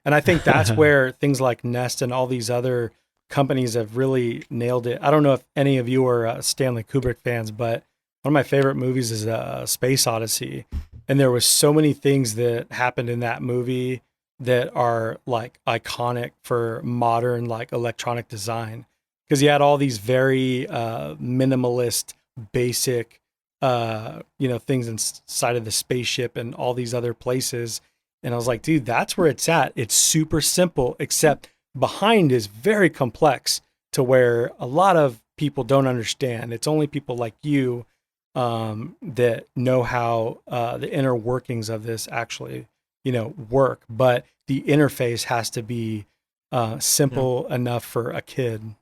And I think that's where things like Nest and all these other companies have really nailed it. I don't know if any of you are Stanley Kubrick fans, but one of my favorite movies is Space Odyssey. And there was so many things that happened in that movie that are like iconic for modern like electronic design. Because you had all these very minimalist, basic, things inside of the spaceship and all these other places. And I was like, dude, that's where it's at. It's super simple, except behind is very complex, to where a lot of people don't understand. It's only people like you that know how the inner workings of this actually, work. But the interface has to be simple enough for a kid.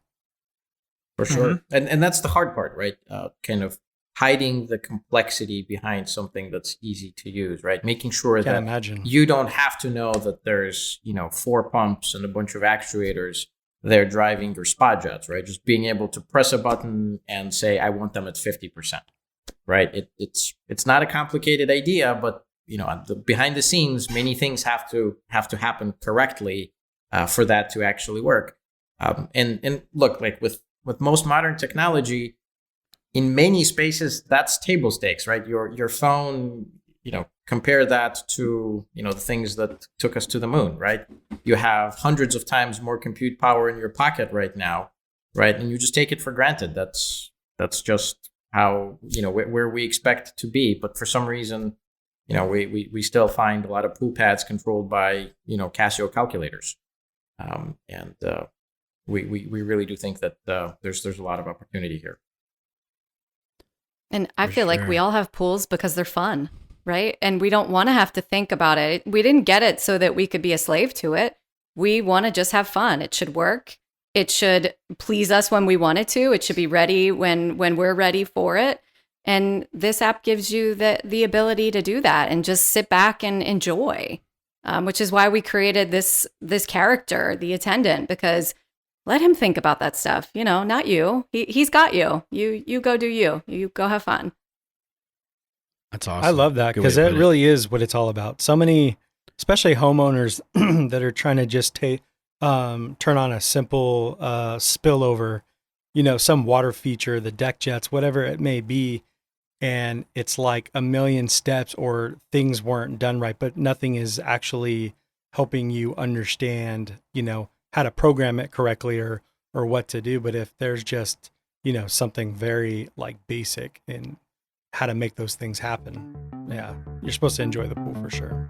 For sure. And that's the hard part, right? Kind of hiding the complexity behind something that's easy to use, right? Making sure that imagine. You don't have to know that there's, 4 pumps and a bunch of actuators there driving your spot jets, right? Just being able to press a button and say, I want them at 50%, right? It's not a complicated idea, but behind the scenes, many things have to happen correctly for that to actually work. And look, like with most modern technology, in many spaces, that's table stakes, right? Your phone, compare that to, the things that took us to the moon, right? You have hundreds of times more compute power in your pocket right now, right? And you just take it for granted. That's just how, where we expect to be. But for some reason, we still find a lot of pool pads controlled by, Casio calculators. And we really do think that there's a lot of opportunity here. And I feel like we all have pools because they're fun, right? And we don't want to have to think about it. We didn't get it so that we could be a slave to it. We want to just have fun. It should work. It should please us when we want it to. It should be ready when we're ready for it. And this app gives you the ability to do that and just sit back and enjoy, which is why we created this character, the attendant, because let him think about that stuff, not you. He's got you. You go do you. You go have fun. That's awesome. I love that because it really is what it's all about. So many, especially homeowners that are trying to just turn on a simple spillover, some water feature, the deck jets, whatever it may be. And it's like a million steps or things weren't done right, but nothing is actually helping you understand, how to program it correctly or what to do. But if there's just, something very like basic in how to make those things happen, yeah, you're supposed to enjoy the pool for sure.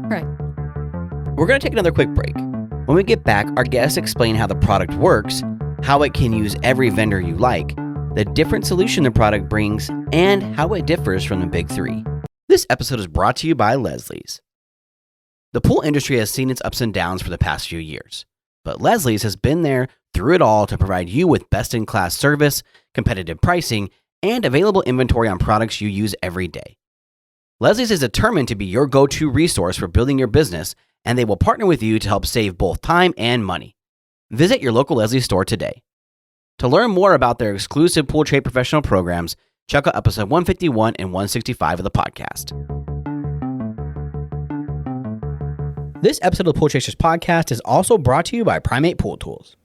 Right. We're going to take another quick break. When we get back, our guests explain how the product works, how it can use every vendor you like, the different solution the product brings, and how it differs from the big 3. This episode is brought to you by Leslie's. The pool industry has seen its ups and downs for the past few years, but Leslie's has been there through it all to provide you with best-in-class service, competitive pricing, and available inventory on products you use every day. Leslie's is determined to be your go-to resource for building your business, and they will partner with you to help save both time and money. Visit your local Leslie's store today. To learn more about their exclusive Pool Trade Professional programs, check out episode 151 and 165 of the podcast. This episode of the Pool Chasers podcast is also brought to you by Primate Pool Tools.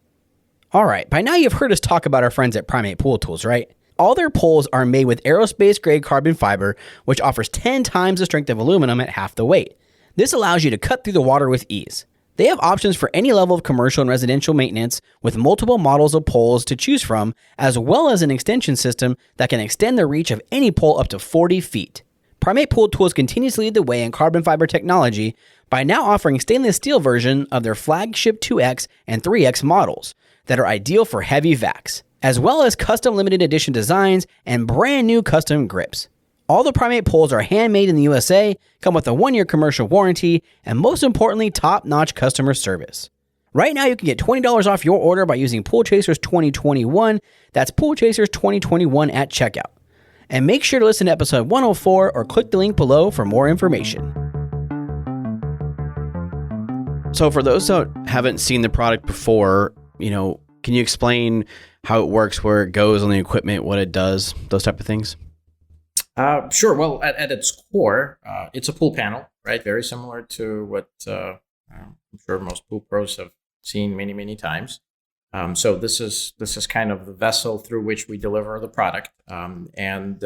All right, by now you've heard us talk about our friends at Primate Pool Tools, right? All their poles are made with aerospace-grade carbon fiber, which offers 10 times the strength of aluminum at half the weight. This allows you to cut through the water with ease. They have options for any level of commercial and residential maintenance with multiple models of poles to choose from, as well as an extension system that can extend the reach of any pole up to 40 feet. Primate Pool Tools continues to lead the way in carbon fiber technology by now offering stainless steel version of their flagship 2X and 3X models that are ideal for heavy vacs, as well as custom limited edition designs and brand new custom grips. All the Primate poles are handmade in the USA, come with a 1-year commercial warranty, and most importantly, top-notch customer service. Right now, you can get $20 off your order by using Pool Chasers 2021. That's Pool Chasers 2021 at checkout. And make sure to listen to episode 104 or click the link below for more information. So for those that haven't seen the product before, can you explain how it works, where it goes on the equipment, what it does, those type of things? Sure. Well, at its core, it's a pool panel, right? Very similar to what I'm sure most pool pros have seen many, many times. So this is kind of the vessel through which we deliver the product, and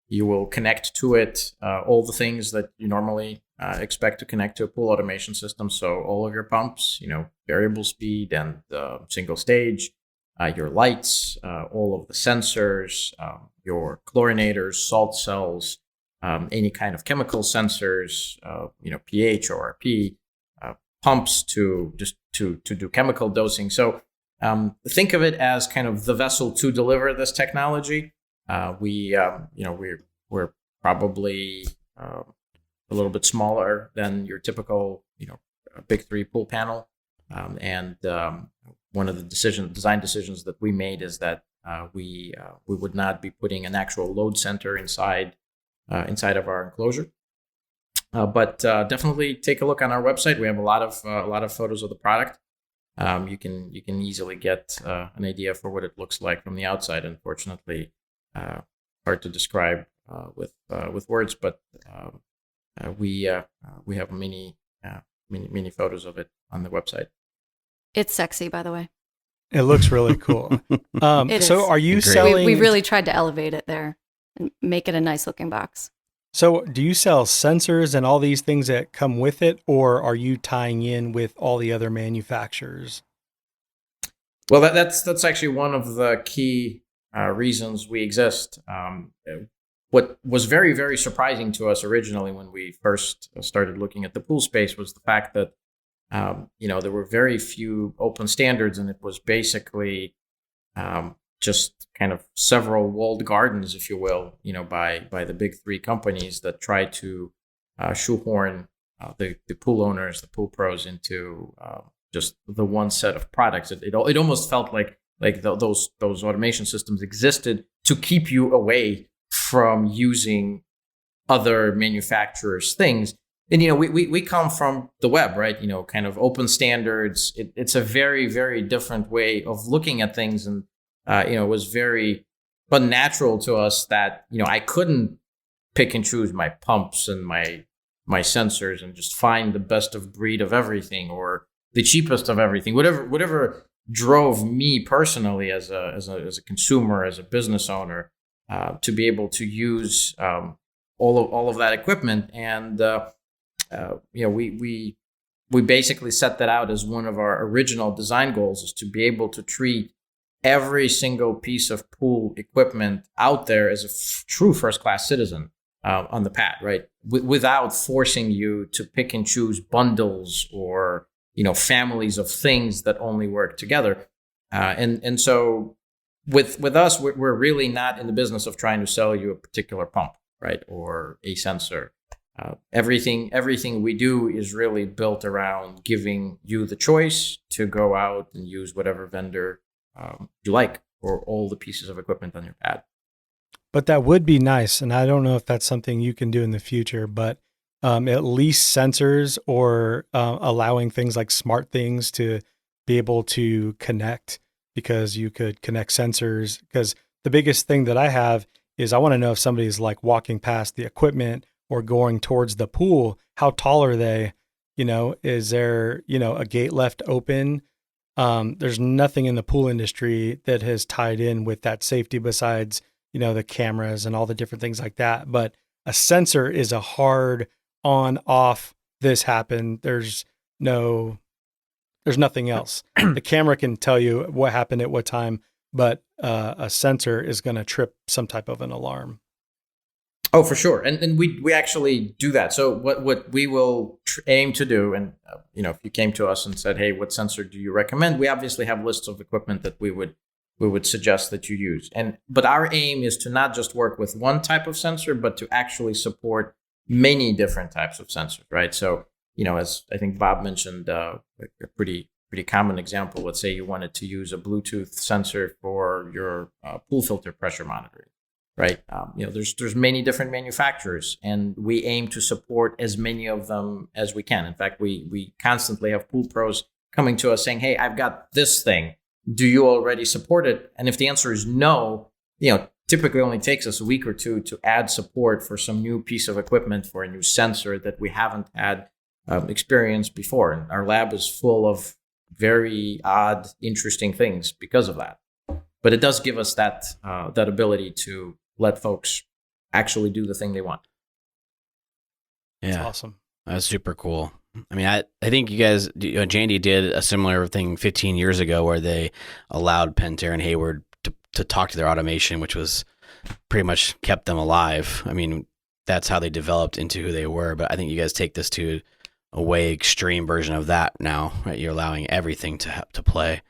you will connect to it all the things that you normally expect to connect to a pool automation system. So all of your pumps, variable speed and single stage, your lights, all of the sensors, your chlorinators, salt cells, any kind of chemical sensors, pH, ORP, pumps to do chemical dosing. So think of it as kind of the vessel to deliver this technology. We're probably a little bit smaller than your typical, big three pool panel. One of the design decisions that we made is that we would not be putting an actual load center inside of our enclosure. But definitely take a look on our website. We have a lot of photos of the product. You can easily get an idea for what it looks like from the outside. Unfortunately, hard to describe with words, but we have many photos of it on the website. It's sexy, by the way. It looks really cool. It so is. are you Great. selling? We really tried to elevate it there and make it a nice looking box. So do you sell sensors and all these things that come with it, or are you tying in with all the other manufacturers? Well, that's actually one of the key reasons we exist. What was very, very surprising to us originally when we first started looking at the pool space was the fact that there were very few open standards, and it was basically just kind of several walled gardens, if you will, by the big three companies that try to shoehorn the pool owners, the pool pros into just the one set of products. It almost felt like those automation systems existed to keep you away from using other manufacturers' things. And we come from the web, right? Kind of open standards. It's a very, very different way of looking at things, and it was very unnatural to us that I couldn't pick and choose my pumps and my sensors and just find the best of breed of everything or the cheapest of everything. Whatever drove me personally as a consumer, as a business owner, to be able to use all of that equipment. And we basically set that out as one of our original design goals, is to be able to treat every single piece of pool equipment out there as a true first-class citizen on the pad, right? Without forcing you to pick and choose bundles or families of things that only work together. And so with us, we're really not in the business of trying to sell you a particular pump, right, or a sensor. Everything we do is really built around giving you the choice to go out and use whatever vendor you like for all the pieces of equipment on your pad. But that would be nice, and I don't know if that's something you can do in the future, but at least sensors or allowing things like smart things to be able to connect, because you could connect sensors. Because the biggest thing that I have is I want to know if somebody's like walking past the equipment or going towards the pool, how tall are they? Is there, a gate left open? There's nothing in the pool industry that has tied in with that safety besides, the cameras and all the different things like that. But a sensor is a hard on, off, this happened. There's nothing else. The camera can tell you what happened at what time, but a sensor is going to trip some type of an alarm. Oh, for sure. And we actually do that. So what we will aim to do, and if you came to us and said, hey, what sensor do you recommend? We obviously have lists of equipment that we would suggest that you use. But our aim is to not just work with one type of sensor, but to actually support many different types of sensors, right? So, as I think Bob mentioned, a pretty common example, let's say you wanted to use a Bluetooth sensor for your pool filter pressure monitoring. Right. There's many different manufacturers, and we aim to support as many of them as we can. In fact, we constantly have pool pros coming to us saying, hey, I've got this thing. Do you already support it? And if the answer is no, typically only takes us a week or two to add support for some new piece of equipment, for a new sensor that we haven't had experience before. And our lab is full of very odd, interesting things because of that. But it does give us that ability to let folks actually do the thing they want. Yeah, That's awesome. That's super cool. I mean, I think you guys, Jandy did a similar thing 15 years ago where they allowed Pentair and Hayward to talk to their automation, which was pretty much kept them alive. I mean, that's how they developed into who they were. But I think you guys take this to a way extreme version of that now, right? You're allowing everything to play,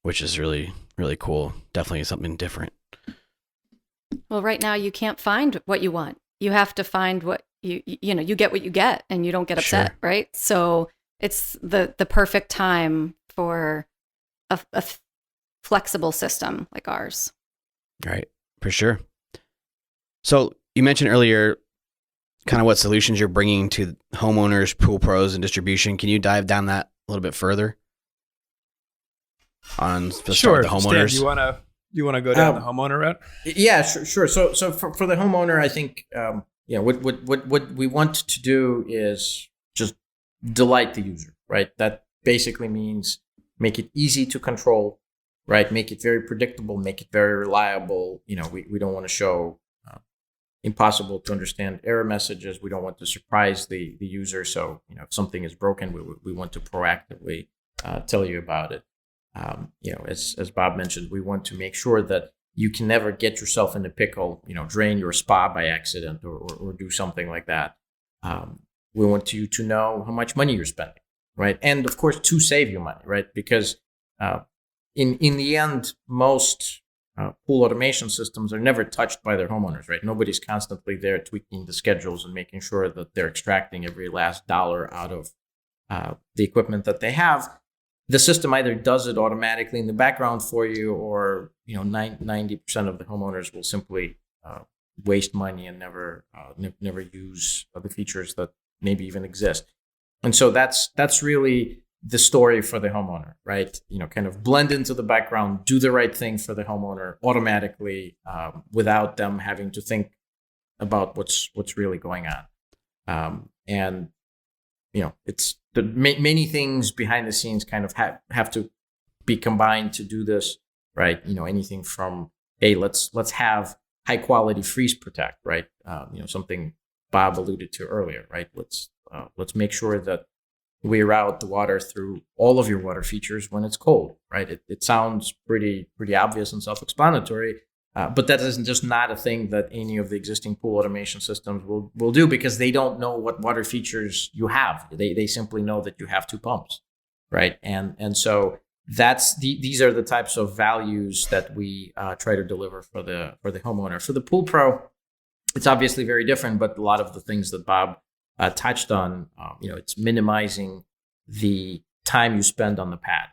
which is really, really cool. Definitely something different. Well, right now you can't find what you want. You have to find what you get what you get, and you don't get upset, Sure. right? So it's the perfect time for a flexible system like ours. Right. For sure. So you mentioned earlier kind of what solutions you're bringing to homeowners, pool pros, and distribution. Can you dive down that a little bit further? On the homeowners. Stan, you want to go down the homeowner route? Yeah, sure. So for the homeowner, I think what we want to do is just delight the user, right? That basically means make it easy to control, right? Make it very predictable, make it very reliable. We don't want to show impossible to understand error messages. We don't want to surprise the user. So if something is broken, we want to proactively tell you about it. As Bob mentioned, we want to make sure that you can never get yourself in a pickle, drain your spa by accident or do something like that. We want you to know how much money you're spending, right? And of course, to save you money, right? Because in the end, most pool automation systems are never touched by their homeowners, right? Nobody's constantly there tweaking the schedules and making sure that they're extracting every last dollar out of the equipment that they have. The system either does it automatically in the background for you, or 90% of the homeowners will simply waste money and never use the features that maybe even exist. And so that's really the story for the homeowner, right? Kind of blend into the background, do the right thing for the homeowner automatically, without them having to think about what's really going on. And it's the many things behind the scenes kind of have to be combined to do this, right? Anything from, hey, let's have high quality freeze protect, right? Something Bob alluded to earlier, right? Let's make sure that we route the water through all of your water features when it's cold, right? It sounds pretty obvious and self-explanatory, but that is just not a thing that any of the existing pool automation systems will do, because they don't know what water features you have. They simply know that you have two pumps, right? And so these are the types of values that we try to deliver for the homeowner. For the pool pro, it's obviously very different, but a lot of the things that Bob touched on, it's minimizing the time you spend on the pad,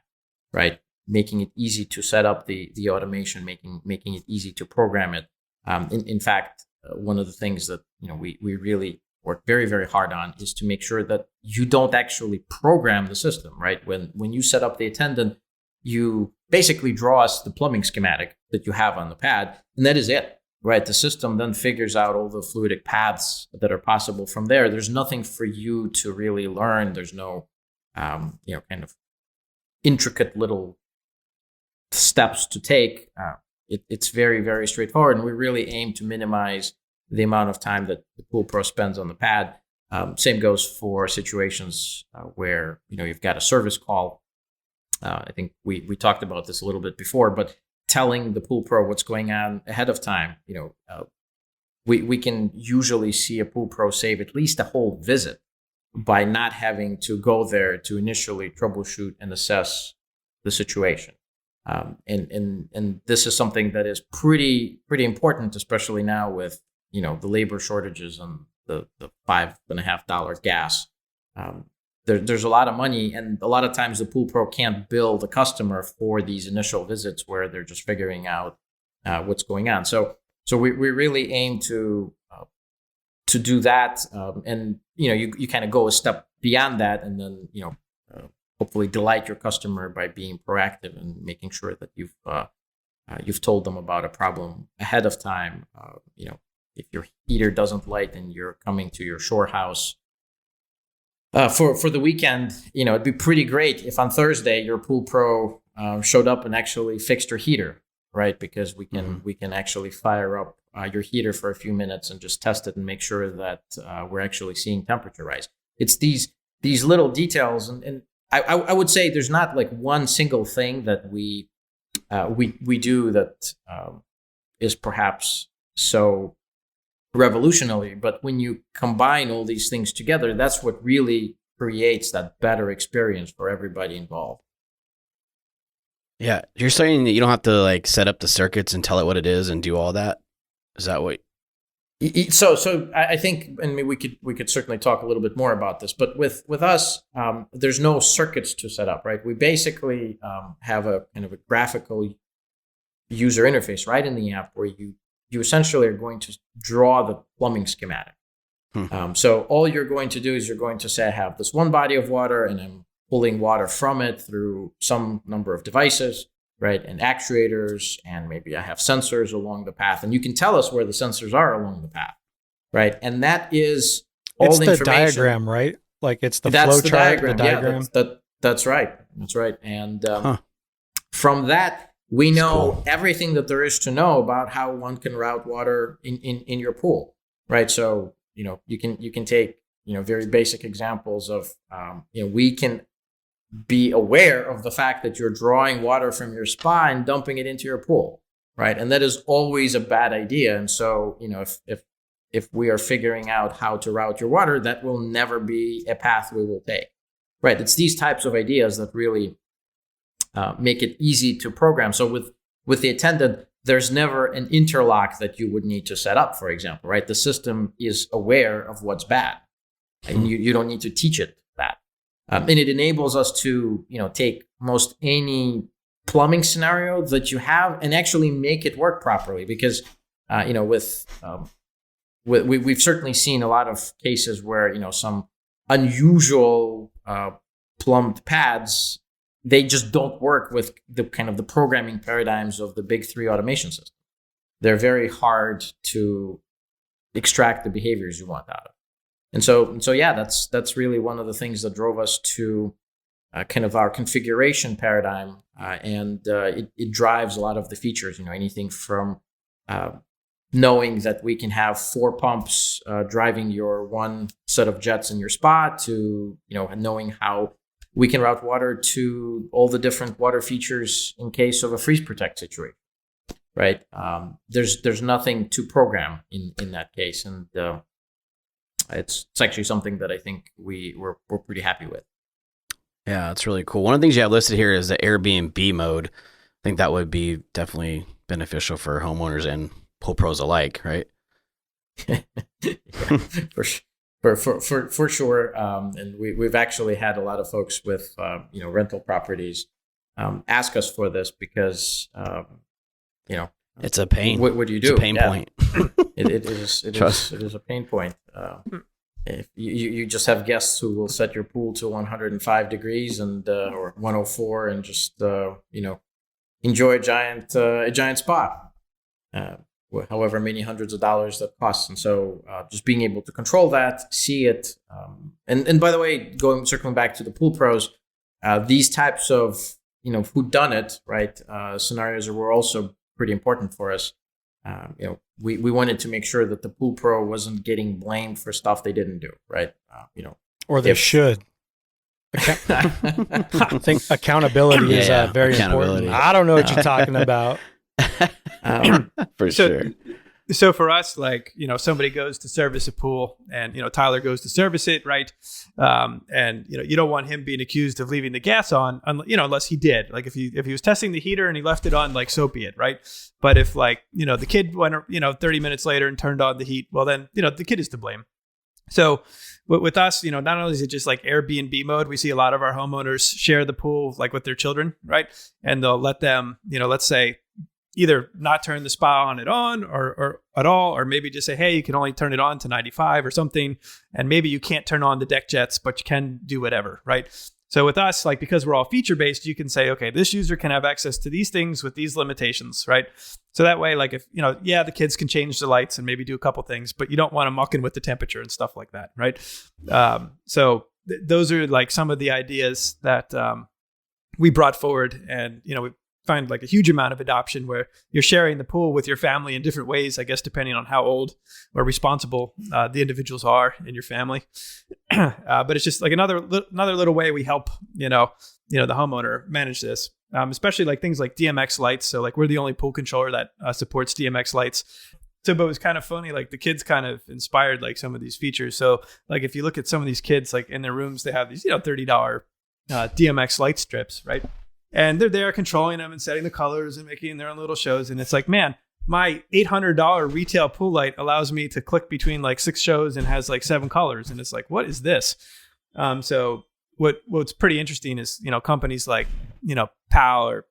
right? Making it easy to set up the automation, making it easy to program it. In fact, one of the things that we really work very, very hard on is to make sure that you don't actually program the system, right? When you set up the attendant, you basically draw us the plumbing schematic that you have on the pad, and that is it, right? The system then figures out all the fluidic paths that are possible from there. There's nothing for you to really learn. There's no, kind of intricate little steps to take. It's very, very straightforward, and we really aim to minimize the amount of time that the pool pro spends on the pad. Same goes for situations where you've got a service call. I think we talked about this a little bit before, but telling the pool pro what's going on ahead of time, we can usually see a pool pro save at least a whole visit by not having to go there to initially troubleshoot and assess the situation. And this is something that is pretty important, especially now with the labor shortages and the $5.50 gas. There's a lot of money, and a lot of times the pool pro can't bill the customer for these initial visits where they're just figuring out what's going on. So we really aim to do that, and you kind of go a step beyond that, and then hopefully delight your customer by being proactive and making sure that you've told them about a problem ahead of time. If your heater doesn't light and you're coming to your shore house for the weekend, it'd be pretty great if on Thursday your pool pro showed up and actually fixed your heater, right? Because we can actually fire up your heater for a few minutes and just test it and make sure that we're actually seeing temperature rise. It's these little details, and I would say there's not like one single thing that we do that is perhaps so revolutionary, but when you combine all these things together, that's what really creates that better experience for everybody involved. Yeah. You're saying that you don't have to like set up the circuits and tell it what it is and do all that? Is that what? So I think, and we could certainly talk a little bit more about this, but with us, there's no circuits to set up, right? We basically have a kind of a graphical user interface right in the app where you essentially are going to draw the plumbing schematic. So all you're going to do is you're going to say, I have this one body of water and I'm pulling water from it through some number of devices, right? And actuators, and maybe I have sensors along the path. And you can tell us where the sensors are along the path, right? And that is all It's the the information. diagram, right? Like it's the That's flow the chart, diagram. the diagram. Yeah, that's right. That's right. And from that, we know everything that there is to know about how one can route water in your pool, right? So, you can take, very basic examples of, we can be aware of the fact that you're drawing water from your spa and dumping it into your pool, right? And that is always a bad idea. And so, if we are figuring out how to route your water, that will never be a path we will take, right? It's these types of ideas that really make it easy to program. So with the attendant, there's never an interlock that you would need to set up, for example, right? The system is aware of what's bad, and you don't need to teach it that. And it enables us to, take most any plumbing scenario that you have and actually make it work properly. Because, we've certainly seen a lot of cases where, some unusual plumbed pads, they just don't work with the kind of the programming paradigms of the big three automation system. They're very hard to extract the behaviors you want out of. And so yeah, that's really one of the things that drove us to kind of our configuration paradigm, and it drives a lot of the features. Anything from knowing that we can have 4 pumps driving your one set of jets in your spa, to knowing how we can route water to all the different water features in case of a freeze protect situation. Right? There's nothing to program in that case, and it's actually something that I think we're pretty happy with. Yeah, that's really cool. One of the things you have listed here is the Airbnb mode. I think that would be definitely beneficial for homeowners and pool pros alike, right? Yeah, for sure. And we've actually had a lot of folks with rental properties ask us for this because it's a pain. What do you do? It's a pain point. It is a pain point. If you just have guests who will set your pool to 105 degrees and or 104 and just enjoy a giant spa, however many hundreds of dollars that costs. And so just being able to control that, see it, and by the way, circling back to the pool pros, these types of whodunit, right, scenarios were also pretty important for us. We wanted to make sure that the pool pro wasn't getting blamed for stuff they didn't do, right? Or they should. I think accountability is very important. I don't know what you're talking about. For sure. So for us, somebody goes to service a pool and, Tyler goes to service it, right? And, you don't want him being accused of leaving the gas on, unless he did. Like if he was testing the heater and he left it on, so be it, right? But if the kid went, 30 minutes later and turned on the heat, well then, the kid is to blame. So with us, not only is it just like Airbnb mode, we see a lot of our homeowners share the pool with their children, right? And they'll let them, let's say, either not turn the spa on or at all, or maybe just say, hey, you can only turn it on to 95 or something. And maybe you can't turn on the deck jets, but you can do whatever, right? So with us, because we're all feature-based, you can say, okay, this user can have access to these things with these limitations, right? So that way, if, the kids can change the lights and maybe do a couple things, but you don't want to muck in with the temperature and stuff like that, right? Those are some of the ideas that we brought forward, and, we find a huge amount of adoption where you're sharing the pool with your family in different ways, I guess, depending on how old or responsible the individuals are in your family. But it's just another little way we help, the homeowner manage this, especially things like DMX lights. So we're the only pool controller that supports DMX lights. So, but it was kind of funny, the kids kind of inspired some of these features. So if you look at some of these kids, in their rooms, they have these, $30 DMX light strips, right? and they're there controlling them and setting the colors and making their own little shows. And it's like, man, my $800 retail pool light allows me to click between like 6 shows and has like 7 colors. And it's like, what is this? So what's pretty interesting is, companies like, PAL or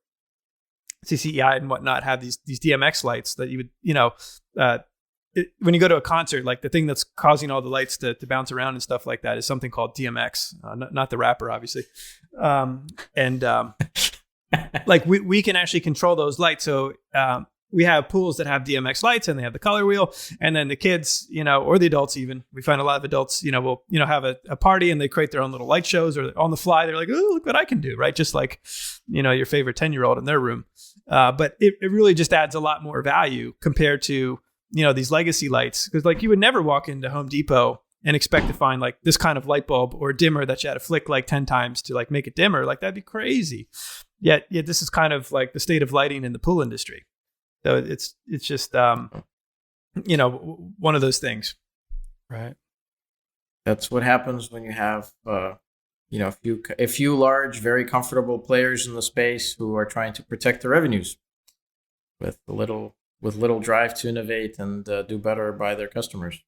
CCEI and whatnot have these DMX lights that you would, when you go to a concert, like the thing that's causing all the lights to bounce around and stuff like that is something called DMX, not the rapper, obviously. Like we can actually control those lights. So we have pools that have DMX lights and they have the color wheel, and then the kids, or the adults even, we find a lot of adults, will, have a party and they create their own little light shows, or on the fly, they're like, oh, look what I can do, right? Just like, your favorite 10-year-old in their room. But it really just adds a lot more value compared to, these legacy lights. Because like you would never walk into Home Depot and expect to find like this kind of light bulb or dimmer that you had to flick like 10 times to like make it dimmer. Like that'd be crazy. Yet this is kind of like the state of lighting in the pool industry. So it's just, one of those things. Right. That's what happens when you have, a few large, very comfortable players in the space who are trying to protect their revenues with little drive to innovate and do better by their customers.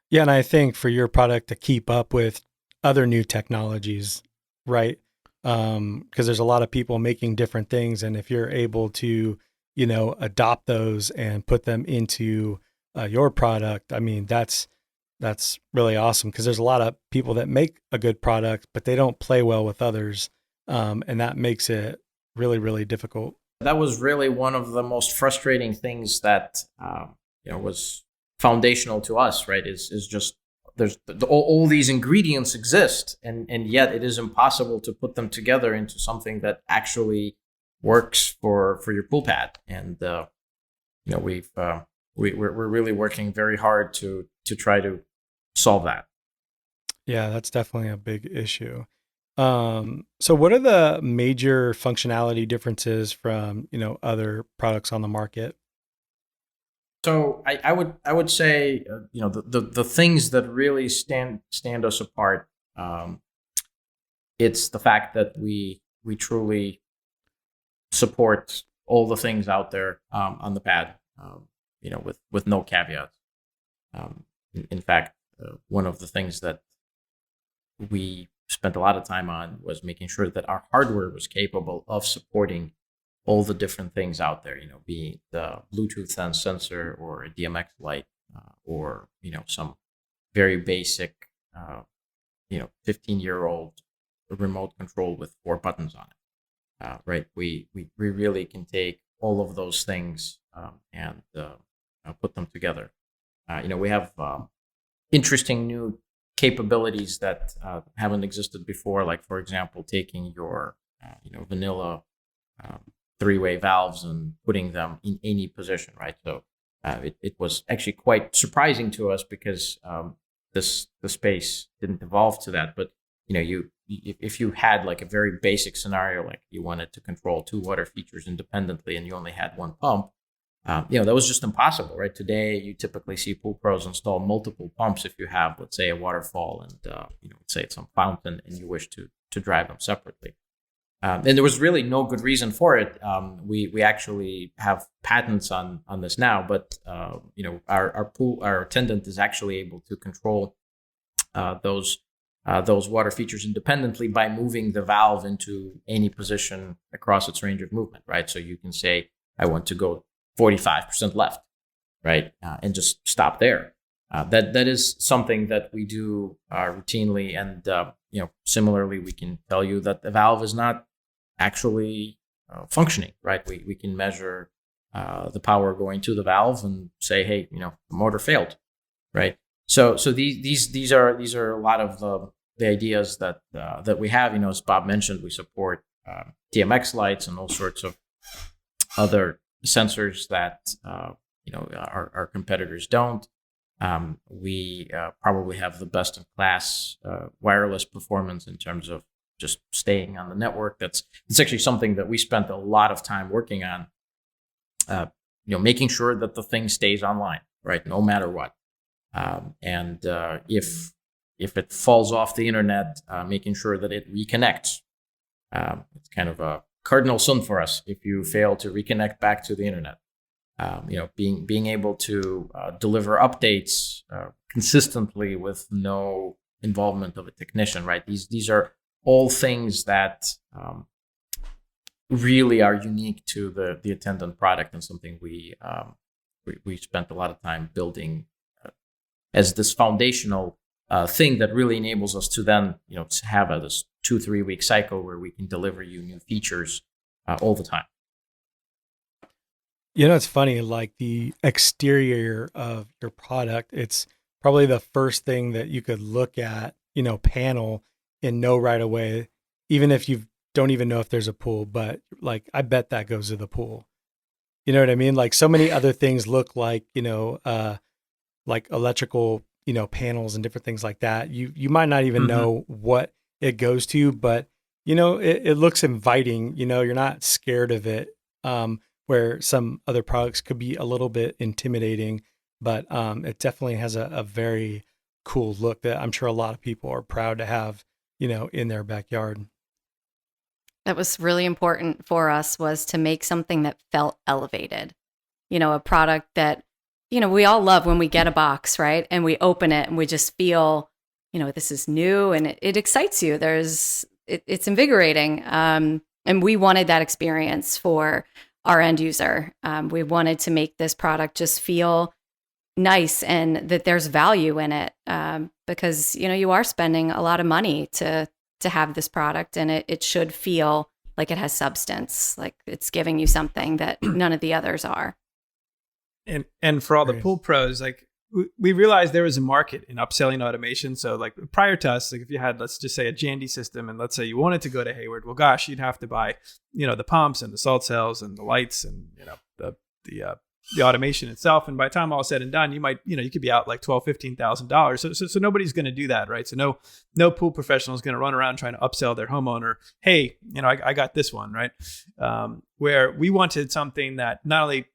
Yeah, and I think for your product to keep up with other new technologies, right? Because there's a lot of people making different things, and if you're able to, adopt those and put them into your product, I mean, that's really awesome, because there's a lot of people that make a good product, but they don't play well with others, and that makes it really, really difficult. That was really one of the most frustrating things that was foundational to us, right? Is just there's all these ingredients exist, and yet it is impossible to put them together into something that actually works for your pool pad. And we're really working very hard to try to solve that. Yeah, that's definitely a big issue. So what are the major functionality differences from, other products on the market? So I would say, the things that really stand us apart, it's the fact that we truly support all the things out there on the pad, with no caveats. In fact, one of the things that we spent a lot of time on was making sure that our hardware was capable of supporting all the different things out there, be it the Bluetooth sensor or a DMX light, or, some very basic, 15-year-old remote control with 4 buttons on it. Right. We really can take all of those things and put them together. We have interesting new capabilities that haven't existed before, like, for example, taking your vanilla 3-way valves and putting them in any position, right? So it was actually quite surprising to us, because the space didn't evolve to that. But if you had like a very basic scenario, like you wanted to control 2 water features independently and you only had 1 pump, that was just impossible, right? Today, you typically see pool pros install multiple pumps if you have, let's say, a waterfall and, let's say it's some fountain and you wish to drive them separately. And there was really no good reason for it. We actually have patents on this now, but, our attendant is actually able to control those water features independently by moving the valve into any position across its range of movement, right? So you can say, I want to go 45% left, right? And just stop there. That is something that we do routinely. And, similarly, we can tell you that the valve is not actually functioning, right? We can measure the power going to the valve and say, hey, the motor failed, right? So these are a lot of the ideas that we have. As Bob mentioned, we support DMX lights and all sorts of other sensors that our competitors don't. We probably have the best in class wireless performance in terms of just staying on the network. It's actually something that we spent a lot of time working on. Making sure that the thing stays online, right, no matter what. And if it falls off the internet, making sure that it reconnects. It's kind of a cardinal sin for us if you fail to reconnect back to the internet. Being able to deliver updates consistently with no involvement of a technician, right? These are all things that really are unique to the Attendant product, and something we spent a lot of time building as this foundational thing that really enables us to then to have this 2-3 week cycle where we can deliver you new features all the time. It's funny, like the exterior of your product, it's probably the first thing that you could look at, panel and know right away, even if you don't even know if there's a pool, but like, I bet that goes to the pool. You know what I mean? Like so many other things look like, like electrical, panels and different things like that. You might not even know what it goes to, but it looks inviting, you're not scared of it. Where some other products could be a little bit intimidating, but it definitely has a very cool look that I'm sure a lot of people are proud to have, in their backyard. That was really important for us, was to make something that felt elevated. A product that, we all love when we get a box, right? And we open it and we just feel, this is new, and it excites you. It's invigorating. And we wanted that experience for our end user. We wanted to make this product just feel nice and that there's value in it, because you are spending a lot of money to have this product, and it should feel like it has substance, like it's giving you something that none of the others are. And for all the pool pros, like we realized there was a market in upselling automation. So like prior to us, like if you had, let's just say, a Jandy system, and let's say you wanted to go to Hayward, well, gosh, you'd have to buy, the pumps and the salt cells and the lights and, the automation itself. And by the time all said and done, you might, you could be out like $12,000-$15,000. So nobody's going to do that, right? So no pool professional is going to run around trying to upsell their homeowner. Hey, I got this one, right? Where we wanted something that not only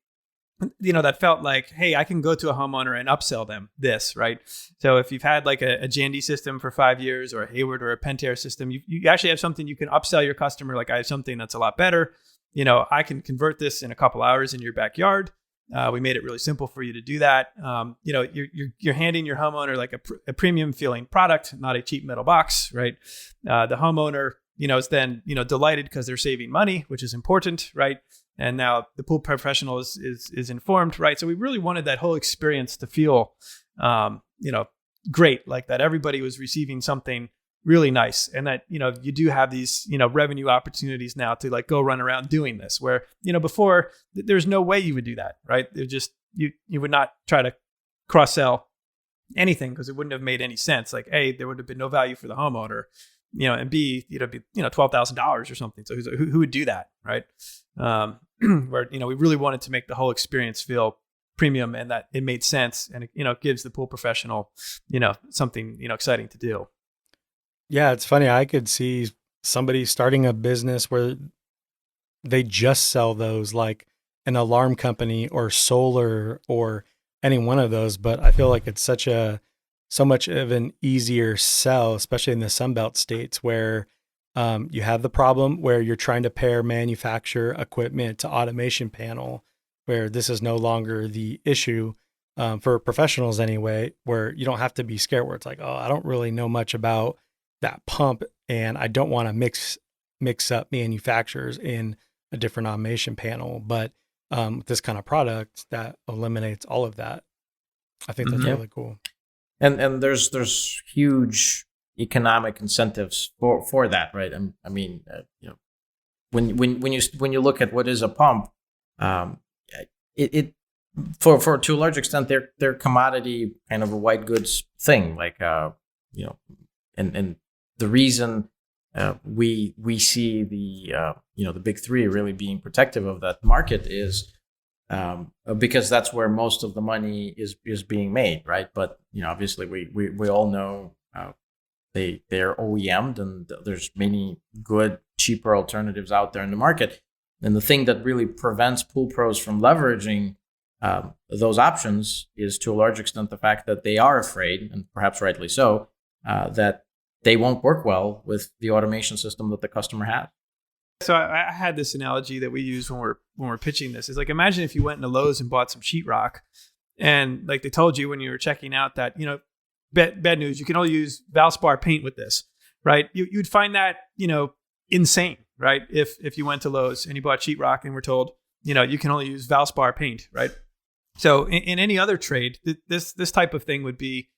that felt like, hey, I can go to a homeowner and upsell them this, right? So if you've had like a Jandy system for 5 years, or a Hayward or a Pentair system, you actually have something you can upsell your customer. Like, I have something that's a lot better. I can convert this in a couple hours in your backyard. We made it really simple for you to do that. You're handing your homeowner like a premium feeling product, not a cheap metal box, right? The homeowner, is then, delighted because they're saving money, which is important, right? And now the pool professional is informed, right? So we really wanted that whole experience to feel, great, like that everybody was receiving something really nice, and that you do have these revenue opportunities now to like go run around doing this, where before there's no way you would do that, right? It just you would not try to cross sell anything, because it wouldn't have made any sense. Like, A, there would have been no value for the homeowner, and B, be $12,000 or something. So who would do that, right? Where we really wanted to make the whole experience feel premium, and that it made sense, and it gives the pool professional something exciting to do. Yeah, it's funny. I could see somebody starting a business where they just sell those, like an alarm company or solar or any one of those. But I feel like it's so much of an easier sell, especially in the Sunbelt states, where you have the problem where you're trying to pair manufacturer equipment to automation panel, where this is no longer the issue for professionals anyway, where you don't have to be scared, where it's like, oh, I don't really know much about that pump, and I don't want to mix up manufacturers in a different automation panel. But with this kind of product that eliminates all of that, I think that's really cool. And there's huge economic incentives for that, right? I mean, when you look at what is a pump, it for to a large extent they're commodity, kind of a white goods thing, like and the reason we see the big three really being protective of that market is because that's where most of the money is being made, right? But obviously we all know they're OEM'd, and there's many good cheaper alternatives out there in the market. And the thing that really prevents pool pros from leveraging those options is, to a large extent, the fact that they are afraid, and perhaps rightly so, that they won't work well with the automation system that the customer has. So I had this analogy that we use when we're pitching this. Is like, imagine if you went into Lowe's and bought some sheetrock, and like they told you when you were checking out that, you know, bad news, you can only use Valspar paint with this, right? You'd find that, you know, insane, right? If you went to Lowe's and you bought sheetrock and were told, you know, you can only use Valspar paint, right? So in any other trade, this type of thing would be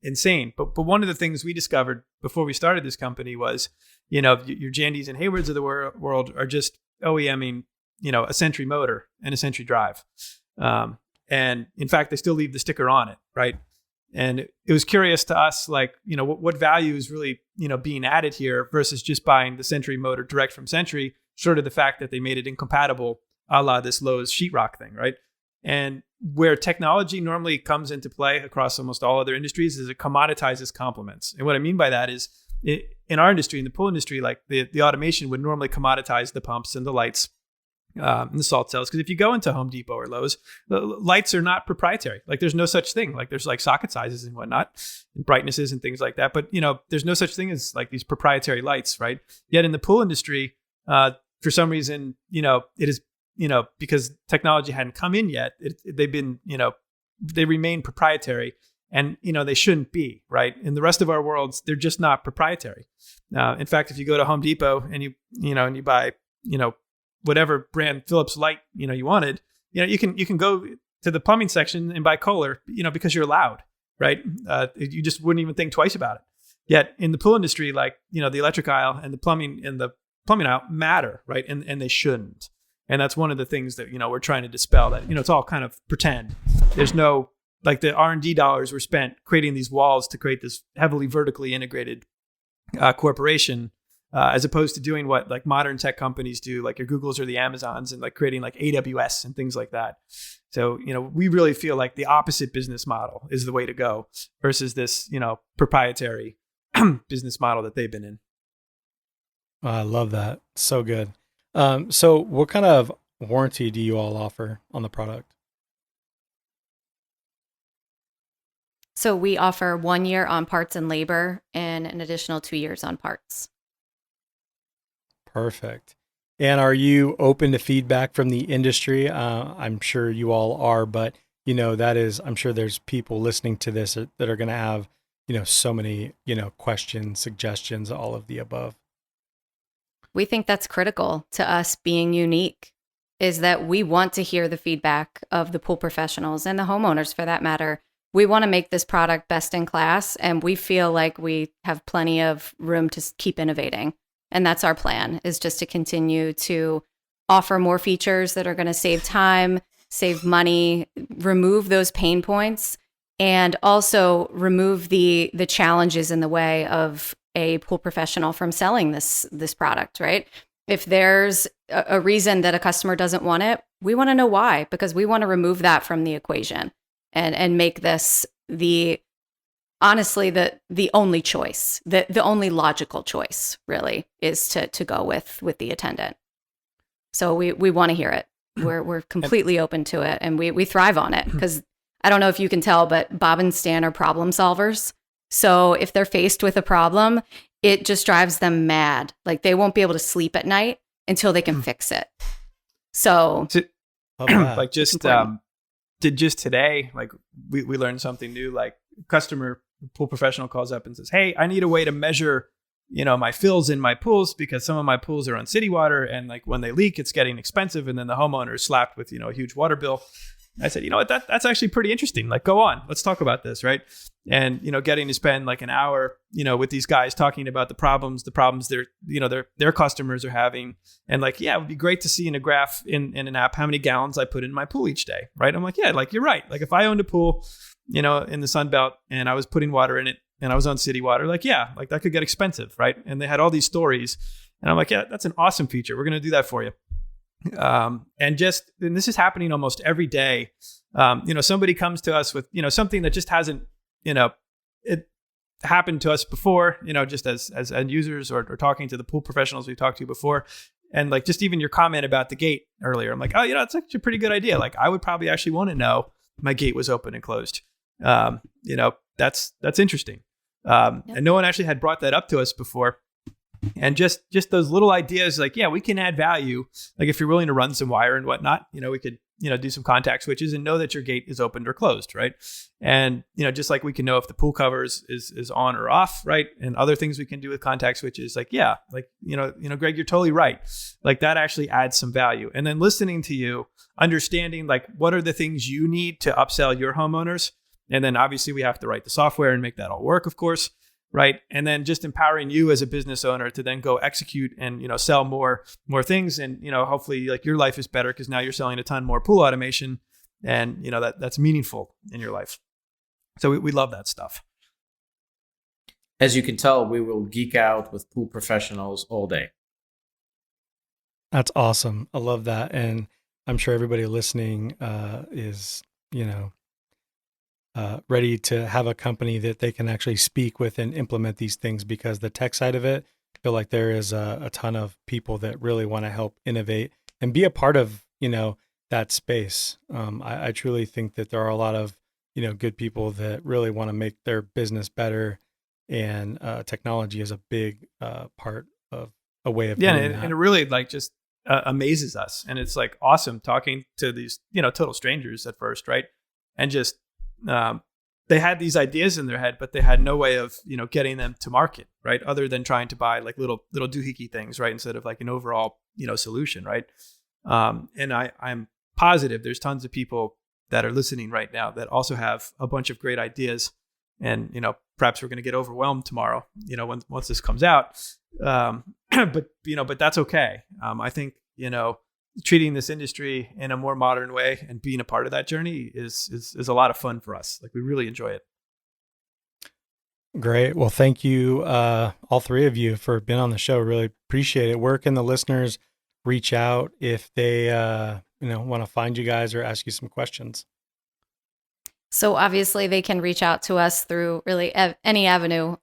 insane. But one of the things we discovered before we started this company was, you know, your Jandys and Haywards of the world are just OEMing, you know, a Century motor and a Century drive. And in fact, they still leave the sticker on it, right? And it was curious to us, like, you know, what value is really, you know, being added here versus just buying the Century motor direct from Century, short of the fact that they made it incompatible, a la this Lowe's sheetrock thing, right? And where technology normally comes into play across almost all other industries is it commoditizes complements. And what I mean by that is, in our industry, in the pool industry, like the automation would normally commoditize the pumps and the lights and the salt cells. Because if you go into Home Depot or Lowe's, the lights are not proprietary. Like there's no such thing. Like there's like socket sizes and whatnot, and brightnesses and things like that. But, you know, there's no such thing as like these proprietary lights, right? Yet in the pool industry, for some reason, you know, it is, you know, because technology hadn't come in yet, they've been, you know, they remain proprietary. And, you know, they shouldn't be, right? In the rest of our worlds, they're just not proprietary. In fact, if you go to Home Depot and you buy, you know, whatever brand Philips light, you know, you wanted, you know, you can go to the plumbing section and buy Kohler, you know, because you're allowed, right? You just wouldn't even think twice about it. Yet in the pool industry, like, you know, the electric aisle and the plumbing aisle matter, right? And they shouldn't. And that's one of the things that, you know, we're trying to dispel, that, you know, it's all kind of pretend. There's no, like, the R&D dollars were spent creating these walls to create this heavily vertically integrated corporation, as opposed to doing what like modern tech companies do, like your Googles or the Amazons, and like creating like AWS and things like that. So, you know, we really feel like the opposite business model is the way to go versus this, you know, proprietary business model that they've been in. I love that. So good. So what kind of warranty do you all offer on the product? So we offer 1 year on parts and labor and an additional 2 years on parts. Perfect. And are you open to feedback from the industry? I'm sure you all are, but, you know, I'm sure there's people listening to this that are going to have, you know, so many, you know, questions, suggestions, all of the above. We think that's critical to us being unique, is that we want to hear the feedback of the pool professionals and the homeowners for that matter. We want to make this product best in class, and we feel like we have plenty of room to keep innovating. And that's our plan, is just to continue to offer more features that are going to save time, save money, remove those pain points, and also remove the challenges in the way of a pool professional from selling this product, right? If there's a reason that a customer doesn't want it, we want to know why, because we want to remove that from the equation and make this honestly the only choice, the only logical choice really is to go with the attendant. So we want to hear it. We're completely open to it, and we thrive on it, because I don't know if you can tell, but Bob and Stan are problem solvers. So if they're faced with a problem, it just drives them mad. Like they won't be able to sleep at night until they can fix it. So like just today, like we learned something new. Like customer pool professional calls up and says, "Hey, I need a way to measure, you know, my fills in my pools, because some of my pools are on city water, and like when they leak, it's getting expensive, and then the homeowner is slapped with, you know, a huge water bill." I said, you know what, that's actually pretty interesting. Like, go on, let's talk about this, right? And, you know, getting to spend like an hour, you know, with these guys talking about the problems their customers are having. And like, yeah, it would be great to see in a graph in an app how many gallons I put in my pool each day, right? I'm like, yeah, like you're right. Like if I owned a pool, you know, in the Sun Belt and I was putting water in it and I was on city water, like, yeah, like that could get expensive, right? And they had all these stories. And I'm like, yeah, that's an awesome feature. We're going to do that for you. And this is happening almost every day. You know, somebody comes to us with, you know, something that just hasn't, you know, it happened to us before, you know, just as end users or talking to the pool professionals we've talked to before. And like, just even your comment about the gate earlier, I'm like, oh, you know, it's actually a pretty good idea. Like I would probably actually want to know my gate was open and closed. You know, that's interesting. And no one actually had brought that up to us before. And just those little ideas, like, yeah, we can add value. Like if you're willing to run some wire and whatnot, we could, do some contact switches and know that your gate is opened or closed, right? And, just like we can know if the pool cover is on or off, right? And other things we can do with contact switches, like, yeah, like, Greg, you're totally right. Like that actually adds some value. And then listening to you, understanding like what are the things you need to upsell your homeowners. And then obviously we have to write the software and make that all work, of course. Right. And then just empowering you as a business owner to then go execute and, sell more things. And, hopefully like your life is better because now you're selling a ton more pool automation and, that's meaningful in your life. So we love that stuff. As you can tell, we will geek out with pool professionals all day. That's awesome. I love that. And I'm sure everybody listening is, ready to have a company that they can actually speak with and implement these things, because the tech side of it, I feel like there is a ton of people that really want to help innovate and be a part of, that space. I truly think that there are a lot of, good people that really want to make their business better, and technology is a big part of a way of doing that. And it really like just amazes us. And it's like awesome talking to these, total strangers at first, right? And just they had these ideas in their head, but they had no way of, getting them to market, right? Other than trying to buy like little doohickey things, right? Instead of like an overall, solution, right? And I'm positive there's tons of people that are listening right now that also have a bunch of great ideas. And, perhaps we're going to get overwhelmed tomorrow, once this comes out. But that's okay. I think, treating this industry in a more modern way and being a part of that journey is a lot of fun for us. Like we really enjoy it. Great. Well, thank you, all three of you, for being on the show. Really appreciate it. Where can the listeners reach out if they, want to find you guys or ask you some questions? So obviously they can reach out to us through really any avenue.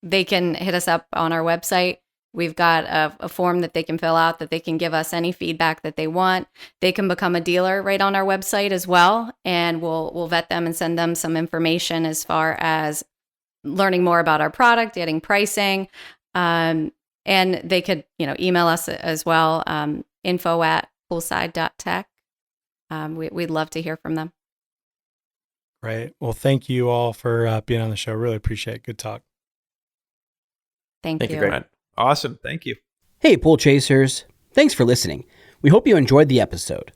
They can hit us up on our website. We've got a form that they can fill out, that they can give us any feedback that they want. They can become a dealer right on our website as well, and we'll vet them and send them some information as far as learning more about our product, getting pricing, and they could email us as well, info@poolside.tech. We'd love to hear from them. Right. Well, thank you all for being on the show. Really appreciate it. Good talk. Thank you. Greg. Awesome. Thank you. Hey, Pool Chasers. Thanks for listening. We hope you enjoyed the episode.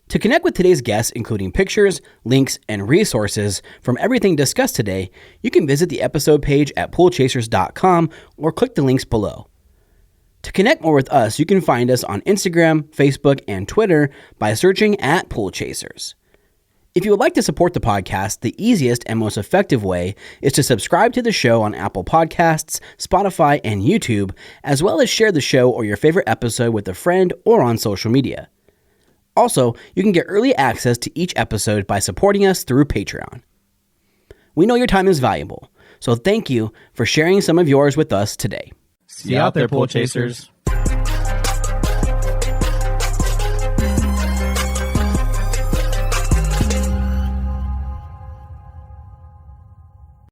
To connect with today's guests, including pictures, links, and resources from everything discussed today, you can visit the episode page at poolchasers.com or click the links below. To connect more with us, you can find us on Instagram, Facebook, and Twitter by searching @PoolChasers. If you would like to support the podcast, the easiest and most effective way is to subscribe to the show on Apple Podcasts, Spotify, and YouTube, as well as share the show or your favorite episode with a friend or on social media. Also, you can get early access to each episode by supporting us through Patreon. We know your time is valuable, so thank you for sharing some of yours with us today. See you out there, Pool Chasers.